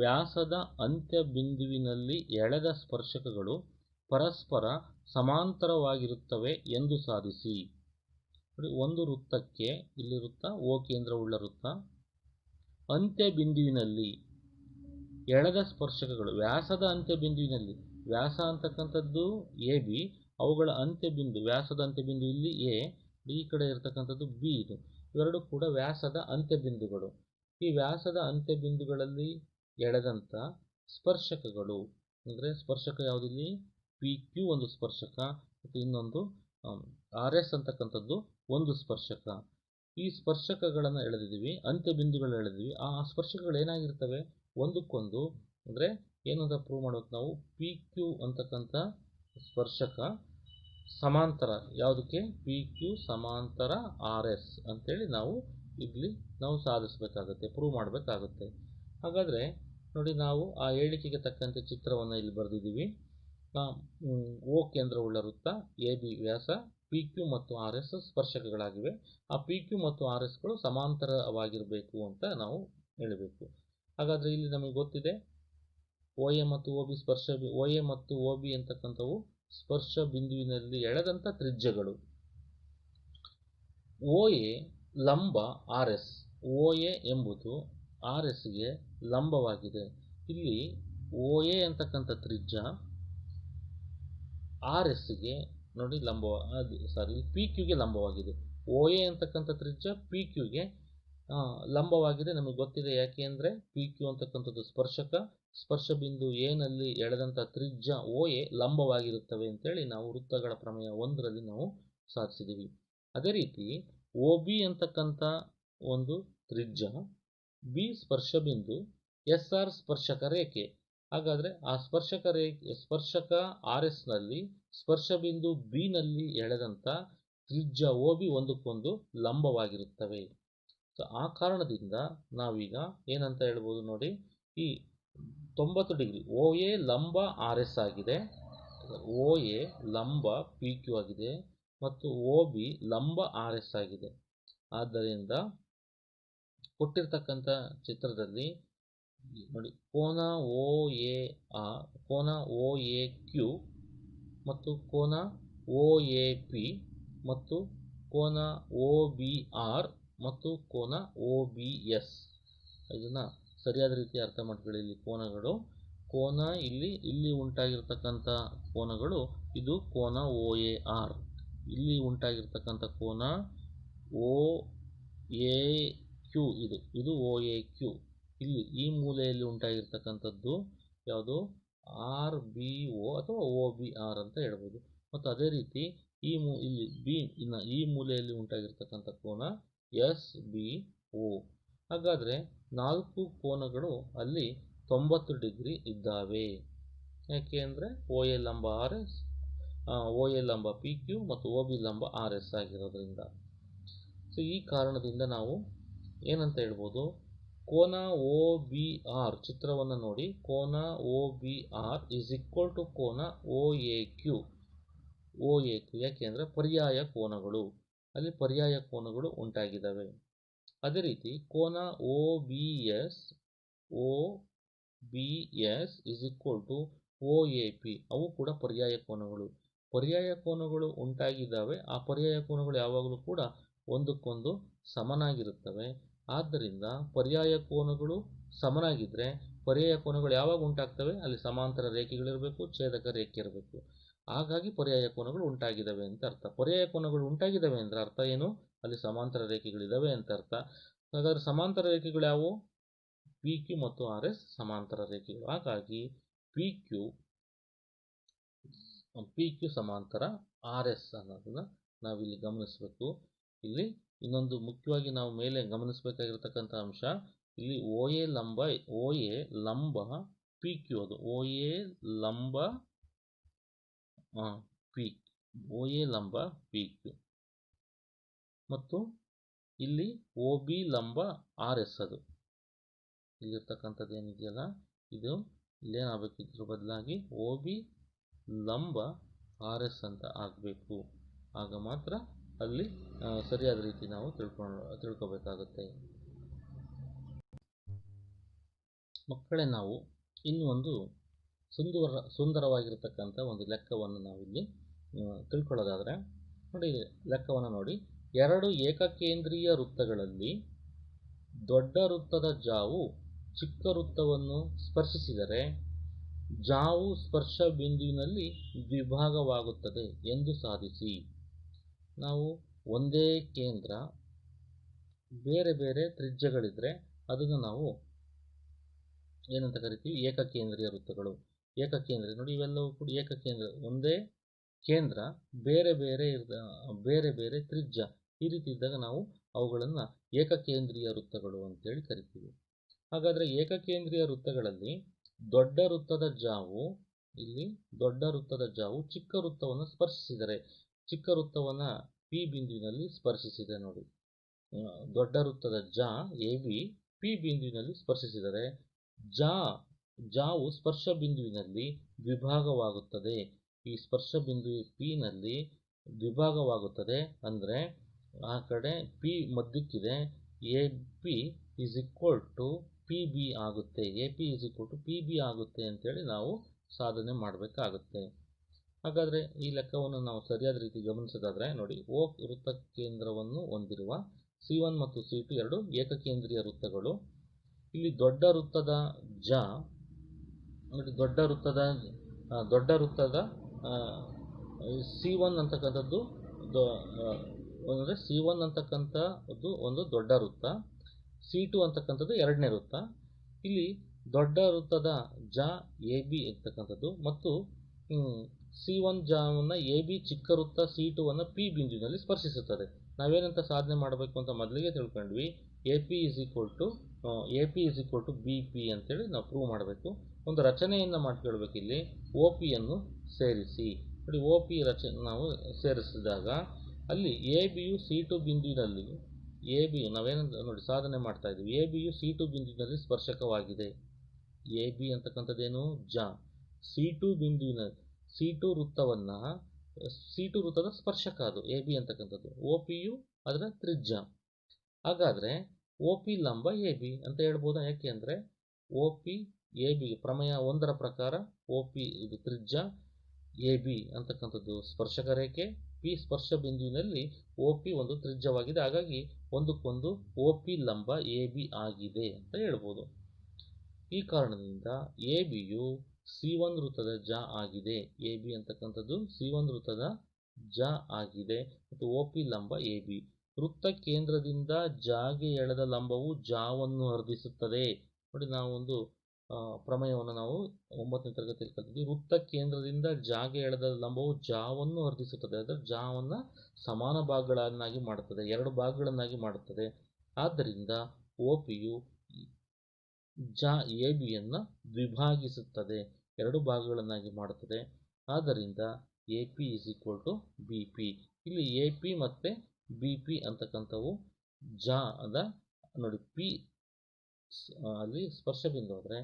ವ್ಯಾಸದ ಅಂತ್ಯ ಬಿಂದುವಿನಲ್ಲಿ ಎಳೆದ ಸ್ಪರ್ಶಕಗಳು ಪರಸ್ಪರ ಸಮಾಂತರವಾಗಿರುತ್ತವೆ ಎಂದು ಸಾಧಿಸಿ. ಒಂದು ವೃತ್ತಕ್ಕೆ, ಇಲ್ಲಿ ವೃತ್ತ ಓ ಕೇಂದ್ರವುಳ್ಳ ವೃತ್ತ, ಅಂತ್ಯ ಬಿಂದುವಿನಲ್ಲಿ ಎಳೆದ ಸ್ಪರ್ಶಕಗಳು ವ್ಯಾಸದ ಅಂತ್ಯ ಬಿಂದುವಿನಲ್ಲಿ, ವ್ಯಾಸ ಅಂತಕ್ಕಂಥದ್ದು ಎ ಬಿ, ಅವುಗಳ ಅಂತ್ಯಬಿಂದು, ವ್ಯಾಸದ ಅಂತ್ಯಬಿಂದು ಇಲ್ಲಿ ಎ, ಈ ಕಡೆ ಇರತಕ್ಕಂಥದ್ದು ಬಿ. ಇದು ಇವೆರಡು ಕೂಡ ವ್ಯಾಸದ ಅಂತ್ಯಬಿಂದುಗಳು. ಈ ವ್ಯಾಸದ ಅಂತ್ಯಬಿಂದುಗಳಲ್ಲಿ ಎಳೆದಂಥ ಸ್ಪರ್ಶಕಗಳು ಅಂದರೆ ಸ್ಪರ್ಶಕ ಯಾವುದಿಲ್ಲಿ? ಪಿ ಕ್ಯೂ ಒಂದು ಸ್ಪರ್ಶಕ ಮತ್ತು ಇನ್ನೊಂದು ಆರ್ ಎಸ್ ಅಂತಕ್ಕಂಥದ್ದು ಒಂದು ಸ್ಪರ್ಶಕ. ಈ ಸ್ಪರ್ಶಕಗಳನ್ನು ಎಳೆದಿದ್ದೀವಿ, ಅಂತ್ಯಬಿಂದುಗಳು ಎಳೆದಿದ್ದೀವಿ. ಆ ಸ್ಪರ್ಶಕಗಳು ಏನಾಗಿರ್ತವೆ? ಒಂದಕ್ಕೊಂದು ಅಂದರೆ ಏನಂತ ಪ್ರೂವ್ ಮಾಡ್ಬೇಕು ನಾವು? ಪಿ ಕ್ಯೂ ಅಂತಕ್ಕಂಥ ಸ್ಪರ್ಶಕ ಸಮಾಂತರ ಯಾವುದಕ್ಕೆ? ಪಿ ಕ್ಯೂ ಸಮಾಂತರ ಆರ್ ಎಸ್ ಅಂತೇಳಿ ನಾವು ಇಲ್ಲಿ ಸಾಧಿಸಬೇಕಾಗುತ್ತೆ, ಪ್ರೂವ್ ಮಾಡಬೇಕಾಗುತ್ತೆ. ಹಾಗಾದರೆ ನೋಡಿ, ನಾವು ಆ ಹೇಳಿಕೆಗೆ ತಕ್ಕಂತೆ ಚಿತ್ರವನ್ನು ಇಲ್ಲಿ ಬರೆದಿದ್ದೀವಿ. ಓ ಕೇಂದ್ರವುಳ್ಳ ವೃತ್ತ, ಎ ಬಿ ವ್ಯಾಸ, ಪಿ ಕ್ಯೂ ಮತ್ತು ಆರ್ ಎಸ್ ಸ್ಪರ್ಶಕಗಳಾಗಿವೆ. ಆ ಪಿ ಕ್ಯೂ ಮತ್ತು ಆರ್ ಎಸ್ಗಳು ಸಮಾಂತರವಾಗಿರಬೇಕು ಅಂತ ನಾವು ಹೇಳಬೇಕು. ಹಾಗಾದರೆ ಇಲ್ಲಿ ನಮಗೆ ಗೊತ್ತಿದೆ ಒ ಎ ಮತ್ತು ಒ ಬಿ ಒ ಎ ಮತ್ತು ಒ ಬಿ ಅಂತಕ್ಕಂಥವು ಸ್ಪರ್ಶ ಬಿಂದುವಿನಲ್ಲಿ ಎಳೆದಂಥ ತ್ರಿಜ್ಯಗಳು. ಒ ಎ ಲಂಬ ಆರ್ ಎಸ್, ಒ ಎ ಎಂಬುದು ಆರ್ ಎಸ್ಗೆ ಲಂಬವಾಗಿದೆ. ಇಲ್ಲಿ ಒ ಎ ಅಂತಕ್ಕಂಥ ತ್ರಿಜ್ಯ ಆರ್ ಎಸ್ಗೆ ನೋಡಿ ಪಿ ಕ್ಯೂಗೆ ಲಂಬವಾಗಿದೆ. ಒ ಎ ಅಂತಕ್ಕಂಥ ತ್ರಿಜ್ಯ ಪಿ ಕ್ಯೂಗೆ ಲಂಬವಾಗಿದೆ. ನಮಗೆ ಗೊತ್ತಿದೆ, ಯಾಕೆ ಅಂದರೆ ಪಿ ಕ್ಯೂ ಅಂತಕ್ಕಂಥದ್ದು ಸ್ಪರ್ಶ ಬಿಂದು ಎನಲ್ಲಿ ಎಳೆದಂಥ ತ್ರಿಜ್ಯ ಒ ಎ ಲಂಬವಾಗಿರುತ್ತವೆ ಅಂತೇಳಿ ನಾವು ವೃತ್ತಗಳ ಪ್ರಮೇಯ 1ರಲ್ಲಿ ನಾವು ಸಾಧಿಸಿದ್ದೀವಿ. ಅದೇ ರೀತಿ ಒ ಬಿ ಅಂತಕ್ಕಂಥ ಒಂದು ತ್ರಿಜ್ಯ, ಬಿ ಸ್ಪರ್ಶಬಿಂದು, ಎಸ್ ಆರ್ ಸ್ಪರ್ಶಕ ರೇಖೆ. ಹಾಗಾದರೆ ಆ ಸ್ಪರ್ಶಕ ಆರ್ ಎಸ್ನಲ್ಲಿ ಸ್ಪರ್ಶಬಿಂದು ಬಿ ನಲ್ಲಿ ಎಳೆದಂಥ ತ್ರಿಜ್ಯ ಒ ಬಿ ಒಂದಕ್ಕೊಂದು ಲಂಬವಾಗಿರುತ್ತವೆ. ಸೊ ಆ ಕಾರಣದಿಂದ ನಾವೀಗ ಏನಂತ ಹೇಳ್ಬೋದು ನೋಡಿ, ಈ 90 ಡಿಗ್ರಿ ಒ ಎ ಲಂಬ ಆರ್ ಎಸ್ ಆಗಿದೆ, ಒ ಎ ಲಂಬ ಪಿ ಕ್ಯೂ ಆಗಿದೆ ಮತ್ತು ಒ ಬಿ ಲಂಬ ಆರ್ ಎಸ್ ಆಗಿದೆ. ಆದ್ದರಿಂದ ಕೊಟ್ಟಿರ್ತಕ್ಕಂಥ ಚಿತ್ರದಲ್ಲಿ ನೋಡಿ, ಕೋನ ಒ ಎ ಕ್ಯೂ ಮತ್ತು ಕೋನ ಒ ಎ ಪಿ ಮತ್ತು ಕೋನ ಒ ಬಿ ಆರ್ ಮತ್ತು ಕೋನ ಒ ಬಿ ಎಸ್. ಇದನ್ನು ಸರಿಯಾದ ರೀತಿ ಅರ್ಥ ಮಾಡ್ಕೊಳ್ಳಿ. ಇಲ್ಲಿ ಕೋನ ಇಲ್ಲಿ ಉಂಟಾಗಿರ್ತಕ್ಕಂಥ ಕೋನಗಳು, ಇದು ಕೋನ ಒ ಎ ಆರ್, ಇಲ್ಲಿ ಉಂಟಾಗಿರ್ತಕ್ಕಂಥ ಕೋನ ಒ ಎ ಕ್ಯೂ, ಇದು ಒ ಎ ಕ್ಯೂ. ಇಲ್ಲಿ ಈ ಮೂಲೆಯಲ್ಲಿ ಉಂಟಾಗಿರ್ತಕ್ಕಂಥದ್ದು ಯಾವುದು, ಆರ್ ಬಿ ಒ ಅಥವಾ ಒ ಬಿ ಆರ್ ಅಂತ ಹೇಳ್ಬೋದು. ಮತ್ತು ಅದೇ ರೀತಿ ಇಲ್ಲಿ ಬಿ ಈ ಮೂಲೆಯಲ್ಲಿ ಉಂಟಾಗಿರ್ತಕ್ಕಂಥ ಕೋನ ಎಸ್ ಬಿ ಒ. ಹಾಗಾದರೆ 4 ಕೋನಗಳು ಅಲ್ಲಿ 90 ಡಿಗ್ರಿ ಇದ್ದಾವೆ. ಯಾಕೆ ಅಂದರೆ ಒ ಎ ಲಂಬ ಆರ್ ಎಸ್, ಒ ಎ ಲಂಬ ಪಿ ಕ್ಯೂ ಮತ್ತು ಒ ಬಿ ಲಂಬ ಆರ್ ಎಸ್ ಆಗಿರೋದ್ರಿಂದ. ಸೊ ಈ ಕಾರಣದಿಂದ ನಾವು ಏನಂತ ಹೇಳ್ಬೋದು, ಕೋನ ಒ ಬಿ ಆರ್ ಚಿತ್ರವನ್ನು ನೋಡಿ, ಕೋನ O B R is equal to ಕೋನ ಒ ಎ ಕ್ಯೂ. ಯಾಕೆ ಅಂದರೆ ಪರ್ಯಾಯ ಕೋನಗಳು, ಅಲ್ಲಿ ಪರ್ಯಾಯ ಕೋನಗಳು ಉಂಟಾಗಿದ್ದಾವೆ. ಅದೇ ರೀತಿ ಕೋನ O B S is equal to O A P, ಅವು ಕೂಡ ಪರ್ಯಾಯ ಕೋನಗಳು. ಪರ್ಯಾಯ ಕೋನಗಳು ಉಂಟಾಗಿದ್ದಾವೆ. ಆ ಪರ್ಯಾಯ ಕೋನಗಳು ಯಾವಾಗಲೂ ಕೂಡ ಒಂದಕ್ಕೊಂದು ಸಮನಾಗಿರುತ್ತವೆ. ಆದ್ದರಿಂದ ಪರ್ಯಾಯ ಕೋನಗಳು ಸಮನಾಗಿದ್ದರೆ ಪರ್ಯಾಯ ಕೋನಗಳು ಯಾವಾಗ ಉಂಟಾಗ್ತವೆ, ಅಲ್ಲಿ ಸಮಾಂತರ ರೇಖೆಗಳಿರಬೇಕು, ಛೇದಕ ರೇಖೆ ಇರಬೇಕು. ಹಾಗಾಗಿ ಪರ್ಯಾಯ ಕೋನಗಳು ಉಂಟಾಗಿದ್ದಾವೆ ಅಂತ ಅರ್ಥ. ಪರ್ಯಾಯ ಕೋನಗಳು ಉಂಟಾಗಿದ್ದಾವೆ ಅಂದರೆ ಅರ್ಥ ಏನು, ಅಲ್ಲಿ ಸಮಾಂತರ ರೇಖೆಗಳಿದ್ದಾವೆ ಅಂತ ಅರ್ಥ. ಹಾಗಾದರೆ ಸಮಾಂತರ ರೇಖೆಗಳು ಯಾವುವು, ಪಿ ಕ್ಯೂ ಮತ್ತು ಆರ್ ಎಸ್ ಸಮಾಂತರ ರೇಖೆಗಳು. ಹಾಗಾಗಿ ಪಿ ಕ್ಯೂ ಸಮಾಂತರ ಆರ್ ಎಸ್ ಅನ್ನೋದನ್ನು ನಾವಿಲ್ಲಿ ಗಮನಿಸಬೇಕು. ಇಲ್ಲಿ ಇನ್ನೊಂದು ಮುಖ್ಯವಾಗಿ ನಾವು ಮೇಲೆ ಗಮನಿಸಬೇಕಾಗಿರ್ತಕ್ಕಂಥ ಅಂಶ, ಇಲ್ಲಿ ಒ ಎ ಲಂಬ ಪಿ ಕ್ಯೂ, ಅದು ಒ ಎ ಲಂಬ ಪಿ ಕ್ಯೂ ಮತ್ತು ಇಲ್ಲಿ ಒ ಬಿ ಲಂಬ ಆರ್ ಎಸ್. ಅದು ಇಲ್ಲಿರ್ತಕ್ಕಂಥದ್ದು ಏನಿದೆಯಲ್ಲ, ಇದು ಇಲ್ಲೇನಾಗಬೇಕು, ಇದ್ರ ಬದಲಾಗಿ ಒ ಬಿ ಲಂಬ ಆರ್ ಎಸ್ ಅಂತ ಆಗಬೇಕು. ಆಗ ಮಾತ್ರ ಅಲ್ಲಿ ಸರಿಯಾದ ರೀತಿ ನಾವು ತಿಳ್ಕೋಬೇಕಾಗುತ್ತೆ. ಮಕ್ಕಳೇ, ನಾವು ಇನ್ನು ಒಂದು ಸುಂದರವಾಗಿರ್ತಕ್ಕಂಥ ಒಂದು ಲೆಕ್ಕವನ್ನು ನಾವಿಲ್ಲಿ ತಿಳ್ಕೊಳ್ಳೋದಾದರೆ ನೋಡಿ, ಲೆಕ್ಕವನ್ನು ನೋಡಿ. 2 ಏಕಕೇಂದ್ರೀಯ ವೃತ್ತಗಳಲ್ಲಿ ದೊಡ್ಡ ವೃತ್ತದ ಜಾವು ಚಿಕ್ಕ ವೃತ್ತವನ್ನು ಸ್ಪರ್ಶಿಸಿದರೆ ಜಾವು ಸ್ಪರ್ಶ ಬಿಂದುವಿನಲ್ಲಿ ದ್ವಿಭಾಗವಾಗುತ್ತದೆ ಎಂದು ಸಾಧಿಸಿ. ನಾವು ಒಂದೇ ಕೇಂದ್ರ, ಬೇರೆ ಬೇರೆ ತ್ರಿಜ್ಯಗಳಿದ್ರೆ ಅದನ್ನು ನಾವು ಏನಂತ ಕರಿತೀವಿ, ಏಕಕೇಂದ್ರೀಯ ವೃತ್ತಗಳು. ಏಕಕೇಂದ್ರೀಯ ನೋಡಿ, ಇವೆಲ್ಲವೂ ಕೂಡ ಏಕಕೇಂದ್ರ, ಒಂದೇ ಕೇಂದ್ರ, ಬೇರೆ ಬೇರೆ ತ್ರಿಜ್ಯ. ಈ ರೀತಿ ಇದ್ದಾಗ ನಾವು ಅವುಗಳನ್ನು ಏಕಕೇಂದ್ರೀಯ ವೃತ್ತಗಳು ಅಂತೇಳಿ ಕರಿತೀವಿ. ಹಾಗಾದರೆ ಏಕಕೇಂದ್ರೀಯ ವೃತ್ತಗಳಲ್ಲಿ ದೊಡ್ಡ ವೃತ್ತದ ಜಾವು ಚಿಕ್ಕ ವೃತ್ತವನ್ನು ಸ್ಪರ್ಶಿಸಿದರೆ, ಚಿಕ್ಕ ವೃತ್ತವನ್ನು ಪಿ ಬಿಂದುವಿನಲ್ಲಿ ಸ್ಪರ್ಶಿಸಿದೆ ನೋಡಿ, ದೊಡ್ಡ ವೃತ್ತದ ಎ ಬಿ ಪಿ ಬಿಂದುವಿನಲ್ಲಿ ಸ್ಪರ್ಶಿಸಿದರೆ ಜಾವು ಸ್ಪರ್ಶ ಬಿಂದುವಿನಲ್ಲಿ ದ್ವಿಭಾಗವಾಗುತ್ತದೆ. ಈ ಸ್ಪರ್ಶ ಬಿಂದು ಪಿ ನಲ್ಲಿ ದ್ವಿಭಾಗವಾಗುತ್ತದೆ ಅಂದರೆ ಆ ಕಡೆ ಪಿ ಮಧ್ಯಕ್ಕಿದೆ, A P is equal to P B ಆಗುತ್ತೆ, A P is equal to P B ಆಗುತ್ತೆ ಅಂತೇಳಿ ನಾವು ಸಾಧನೆ ಮಾಡಬೇಕಾಗುತ್ತೆ. ಹಾಗಾದರೆ ಈ ಲೆಕ್ಕವನ್ನು ನಾವು ಸರಿಯಾದ ರೀತಿ ಗಮನಿಸೋದಾದರೆ ನೋಡಿ, ಓ ವೃತ್ತ ಕೇಂದ್ರವನ್ನು ಹೊಂದಿರುವ C1 ಮತ್ತು C2 ಎರಡು ಏಕಕೇಂದ್ರೀಯ ವೃತ್ತಗಳು. ಇಲ್ಲಿ ದೊಡ್ಡ ವೃತ್ತದ ನೋಡಿ, ದೊಡ್ಡ ವೃತ್ತದ C1 ಅಂತಕ್ಕಂಥದ್ದು ಅಂದರೆ C1 ಅಂತಕ್ಕಂಥದ್ದು ಒಂದು ದೊಡ್ಡ ವೃತ್ತ, C2 ಅಂತಕ್ಕಂಥದ್ದು ಎರಡನೇ ವೃತ್ತ. ಇಲ್ಲಿ ದೊಡ್ಡ ವೃತ್ತದ ಎ ಬಿ ಇರ್ತಕ್ಕಂಥದ್ದು ಮತ್ತು C1 ಜಾವನ್ನು ಎ ಬಿ ಚಿಕ್ಕ ವೃತ್ತ C2 ಅನ್ನು ಪಿ ಬಿಂದುವಿನಲ್ಲಿ ಸ್ಪರ್ಶಿಸುತ್ತದೆ. ನಾವೇನಂತ ಸಾಧನೆ ಮಾಡಬೇಕು ಅಂತ ಮೊದಲಿಗೆ ತಿಳ್ಕೊಂಡ್ವಿ. A P is equal to B P ಅಂತೇಳಿ ನಾವು ಪ್ರೂವ್ ಮಾಡಬೇಕು. ಒಂದು ರಚನೆಯನ್ನು ಮಾಡ್ಕೊಳ್ಬೇಕು. ಇಲ್ಲಿ ಒ ಪಿಯನ್ನು ಸೇರಿಸಿ ನೋಡಿ. ಒ ಪಿ ರಚನೆ ನಾವು ಸೇರಿಸಿದಾಗ ಅಲ್ಲಿ ಎ ಬಿಯು C2 ಬಿಂದುವಿನಲ್ಲಿ ಎ ಬಿ ನಾವೇನು ನೋಡಿ ಸಾಧನೆ ಮಾಡ್ತಾ ಇದ್ದೀವಿ. ಎ ಬಿಯು C2 ಬಿಂದುವಿನಲ್ಲಿ ಸ್ಪರ್ಶಕವಾಗಿದೆ. ಎ ಬಿ ಅಂತಕ್ಕಂಥದ್ದೇನು ಜ. C2 ಬಿಂದುವಿನ C2 ವೃತ್ತವನ್ನು C2 ವೃತ್ತದ ಸ್ಪರ್ಶಕ ಅದು ಎ ಬಿ ಅಂತಕ್ಕಂಥದ್ದು. ಒ ಪಿಯು ಅದರ ತ್ರಿಜ್ಯ. ಹಾಗಾದರೆ ಒ ಪಿ ಲಂಬ ಎ ಬಿ ಅಂತ ಹೇಳ್ಬೋದಾ? ಯಾಕೆ ಅಂದರೆ ಒ ಪಿ ಎ ಬಿ ಪ್ರಮೇಯ 1ರ ಪ್ರಕಾರ ಒ ಪಿ ಇದು ತ್ರಿಜ್ಯ, ಎ ಬಿ ಅಂತಕ್ಕಂಥದ್ದು ಸ್ಪರ್ಶಕ ರೇಖೆ, ಪಿ ಸ್ಪರ್ಶ ಬಿಂದುವಿನಲ್ಲಿ ಒ ಪಿ ಒಂದು ತ್ರಿಜ್ಯವಾಗಿದೆ. ಹಾಗಾಗಿ ಒಂದಕ್ಕೊಂದು ಒ ಪಿ ಲಂಬ ಎ ಬಿ ಆಗಿದೆ ಅಂತ ಹೇಳ್ಬೋದು. ಈ ಕಾರಣದಿಂದ ಎ ಬಿಯು C1 ವೃತ್ತದ ಜ ಆಗಿದೆ. ಎ ಬಿ ಅಂತಕ್ಕಂಥದ್ದು C1 ವೃತ್ತದ ಜ ಆಗಿದೆ ಮತ್ತು ಒ ಪಿ ಲಂಬ ಎ ಬಿ. ವೃತ್ತ ಕೇಂದ್ರದಿಂದ ಜಾಗೆ ಎಳೆದ ಲಂಬವು ಜಾವನ್ನು ಅರ್ಧಿಸುತ್ತದೆ. ನೋಡಿ, ನಾವು ಒಂದು ಪ್ರಮೇಯವನ್ನು ನಾವು 9ನೇ ತರಗತಿಯಲ್ಲಿ ಕಲಿತಿದ್ವಿ. ವೃತ್ತ ಕೇಂದ್ರದಿಂದ ಜಾಗೆ ಎಳೆದ ಲಂಬವು ಜಾವನ್ನು ಅರ್ಧಿಸುತ್ತದೆ. ಅದರ ಜಾವನ್ನು ಸಮಾನ ಭಾಗಗಳನ್ನಾಗಿ ಮಾಡುತ್ತದೆ, 2 ಭಾಗಗಳನ್ನಾಗಿ ಮಾಡುತ್ತದೆ. ಆದ್ದರಿಂದ ಒ ಪಿಯು ಜ ಎ ಬಿಯನ್ನು ದ್ವಿಭಾಗಿಸುತ್ತದೆ, 2 ಭಾಗಗಳನ್ನಾಗಿ ಮಾಡುತ್ತದೆ. ಆದ್ದರಿಂದ A P is equal to B P. ಇಲ್ಲಿ ಎ ಪಿ ಮತ್ತು ಬಿ ಪಿ ಅಂತಕ್ಕಂಥವು ಜ ಅದ ನೋಡಿ. ಪಿ ಅಲ್ಲಿ ಸ್ಪರ್ಶ ಬಿಂದು ಆದರೆ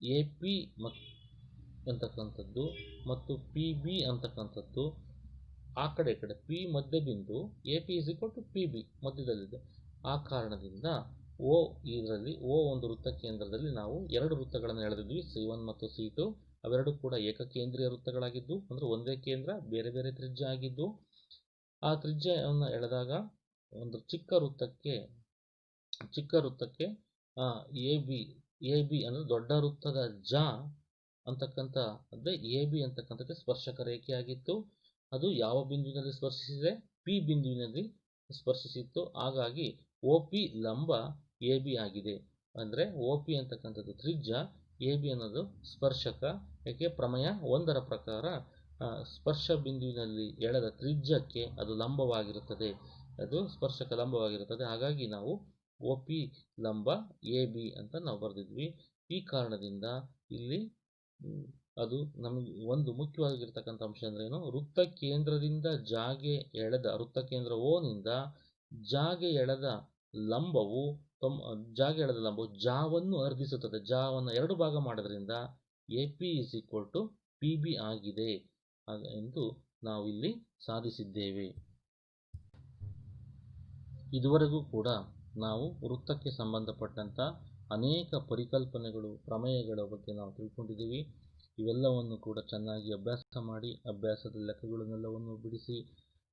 ಎ ಪಿ ಅಂತಕ್ಕಂಥದ್ದು ಮತ್ತು ಪಿ ಬಿ ಅಂತಕ್ಕಂಥದ್ದು ಆ ಕಡೆ ಪಿ ಮಧ್ಯ ಬಿಂದು. A P is equal to P B ಮಧ್ಯದಲ್ಲಿದೆ. ಆ ಕಾರಣದಿಂದ ಇದರಲ್ಲಿ ಒಂದು ವೃತ್ತ ಕೇಂದ್ರದಲ್ಲಿ ನಾವು 2 ವೃತ್ತಗಳನ್ನು ಎಳೆದಿದ್ವಿ, C1 ಮತ್ತು C2. ಅವೆರಡು ಕೂಡ ಏಕಕೇಂದ್ರೀಯ ವೃತ್ತಗಳಾಗಿದ್ದು, ಅಂದರೆ ಒಂದೇ ಕೇಂದ್ರ ಬೇರೆ ಬೇರೆ ತ್ರಿಜ್ಯ ಆಗಿದ್ದು, ಆ ತ್ರಿಜ್ಯವನ್ನು ಎಳೆದಾಗ ಒಂದು ಚಿಕ್ಕ ವೃತ್ತಕ್ಕೆ ಎ ಬಿ ಅಂದರೆ ದೊಡ್ಡ ವೃತ್ತದ ಜ ಅಂತಕ್ಕಂಥದ್ದೇ ಎ ಬಿ ಅಂತಕ್ಕಂಥದ್ದು ಸ್ಪರ್ಶಕ ರೇಖೆಯಾಗಿತ್ತು. ಅದು ಯಾವ ಬಿಂದುವಿನಲ್ಲಿ ಸ್ಪರ್ಶಿಸಿದೆ? ಪಿ ಬಿಂದುವಿನಲ್ಲಿ ಸ್ಪರ್ಶಿಸಿತ್ತು. ಹಾಗಾಗಿ ಒ ಪಿ ಲಂಬ ಎ ಬಿ ಆಗಿದೆ. ಅಂದರೆ ಒ ಪಿ ಅಂತಕ್ಕಂಥದ್ದು ತ್ರಿಜ್ಯ, ಎ ಬಿ ಅನ್ನೋದು ಸ್ಪರ್ಶಕ. ಯಾಕೆ? ಪ್ರಮೇಯ 1ರ ಪ್ರಕಾರ ಸ್ಪರ್ಶ ಬಿಂದುವಿನಲ್ಲಿ ಎಳೆದ ತ್ರಿಜ್ಯಕ್ಕೆ ಅದು ಲಂಬವಾಗಿರುತ್ತದೆ, ಅದು ಸ್ಪರ್ಶಕ ಲಂಬವಾಗಿರುತ್ತದೆ. ಹಾಗಾಗಿ ನಾವು ಒ ಪಿ ಲಂಬ ಎ ಬಿ ಅಂತ ನಾವು ಬರೆದಿದ್ವಿ. ಈ ಕಾರಣದಿಂದ ಇಲ್ಲಿ ಅದು ನಮಗೆ ಒಂದು ಮುಖ್ಯವಾಗಿರ್ತಕ್ಕಂಥ ಅಂಶ ಅಂದ್ರೇನು? ವೃತ್ತ ಕೇಂದ್ರದಿಂದ ಜಾಗೆ ಎಳೆದ ವೃತ್ತ ಕೇಂದ್ರ ಓನಿಂದ ಜಾಗೆ ಎಳೆದ ಲಂಬವು ಜಾವನ್ನು ಅರ್ಧಿಸುತ್ತದೆ. ಜಾವನ್ನು 2 ಭಾಗ ಮಾಡೋದ್ರಿಂದ A P is equal to P B ಆಗಿದೆ ಎಂದು ನಾವು ಇಲ್ಲಿ ಸಾಧಿಸಿದ್ದೇವೆ. ಇದುವರೆಗೂ ಕೂಡ ನಾವು ವೃತ್ತಕ್ಕೆ ಸಂಬಂಧಪಟ್ಟಂಥ ಅನೇಕ ಪರಿಕಲ್ಪನೆಗಳು, ಪ್ರಮೇಯಗಳ ಬಗ್ಗೆ ನಾವು ತಿಳ್ಕೊಂಡಿದ್ದೀವಿ. ಇವೆಲ್ಲವನ್ನು ಕೂಡ ಚೆನ್ನಾಗಿ ಅಭ್ಯಾಸ ಮಾಡಿ, ಅಭ್ಯಾಸದ ಲೆಕ್ಕಗಳನ್ನೆಲ್ಲವನ್ನು ಬಿಡಿಸಿ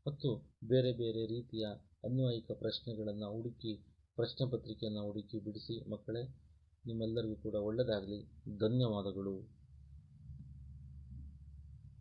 ಮತ್ತು ಬೇರೆ ಬೇರೆ ರೀತಿಯ ಅನ್ವಯಿಕ ಪ್ರಶ್ನೆಗಳನ್ನು ಹುಡುಕಿ, ಪ್ರಶ್ನೆ ಪತ್ರಿಕೆಯನ್ನು ಹುಡುಕಿ ಬಿಡಿಸಿ. ಮಕ್ಕಳೇ, ನಿಮ್ಮೆಲ್ಲರಿಗೂ ಕೂಡ ಒಳ್ಳೆಯದಾಗಲಿ. ಧನ್ಯವಾದಗಳು.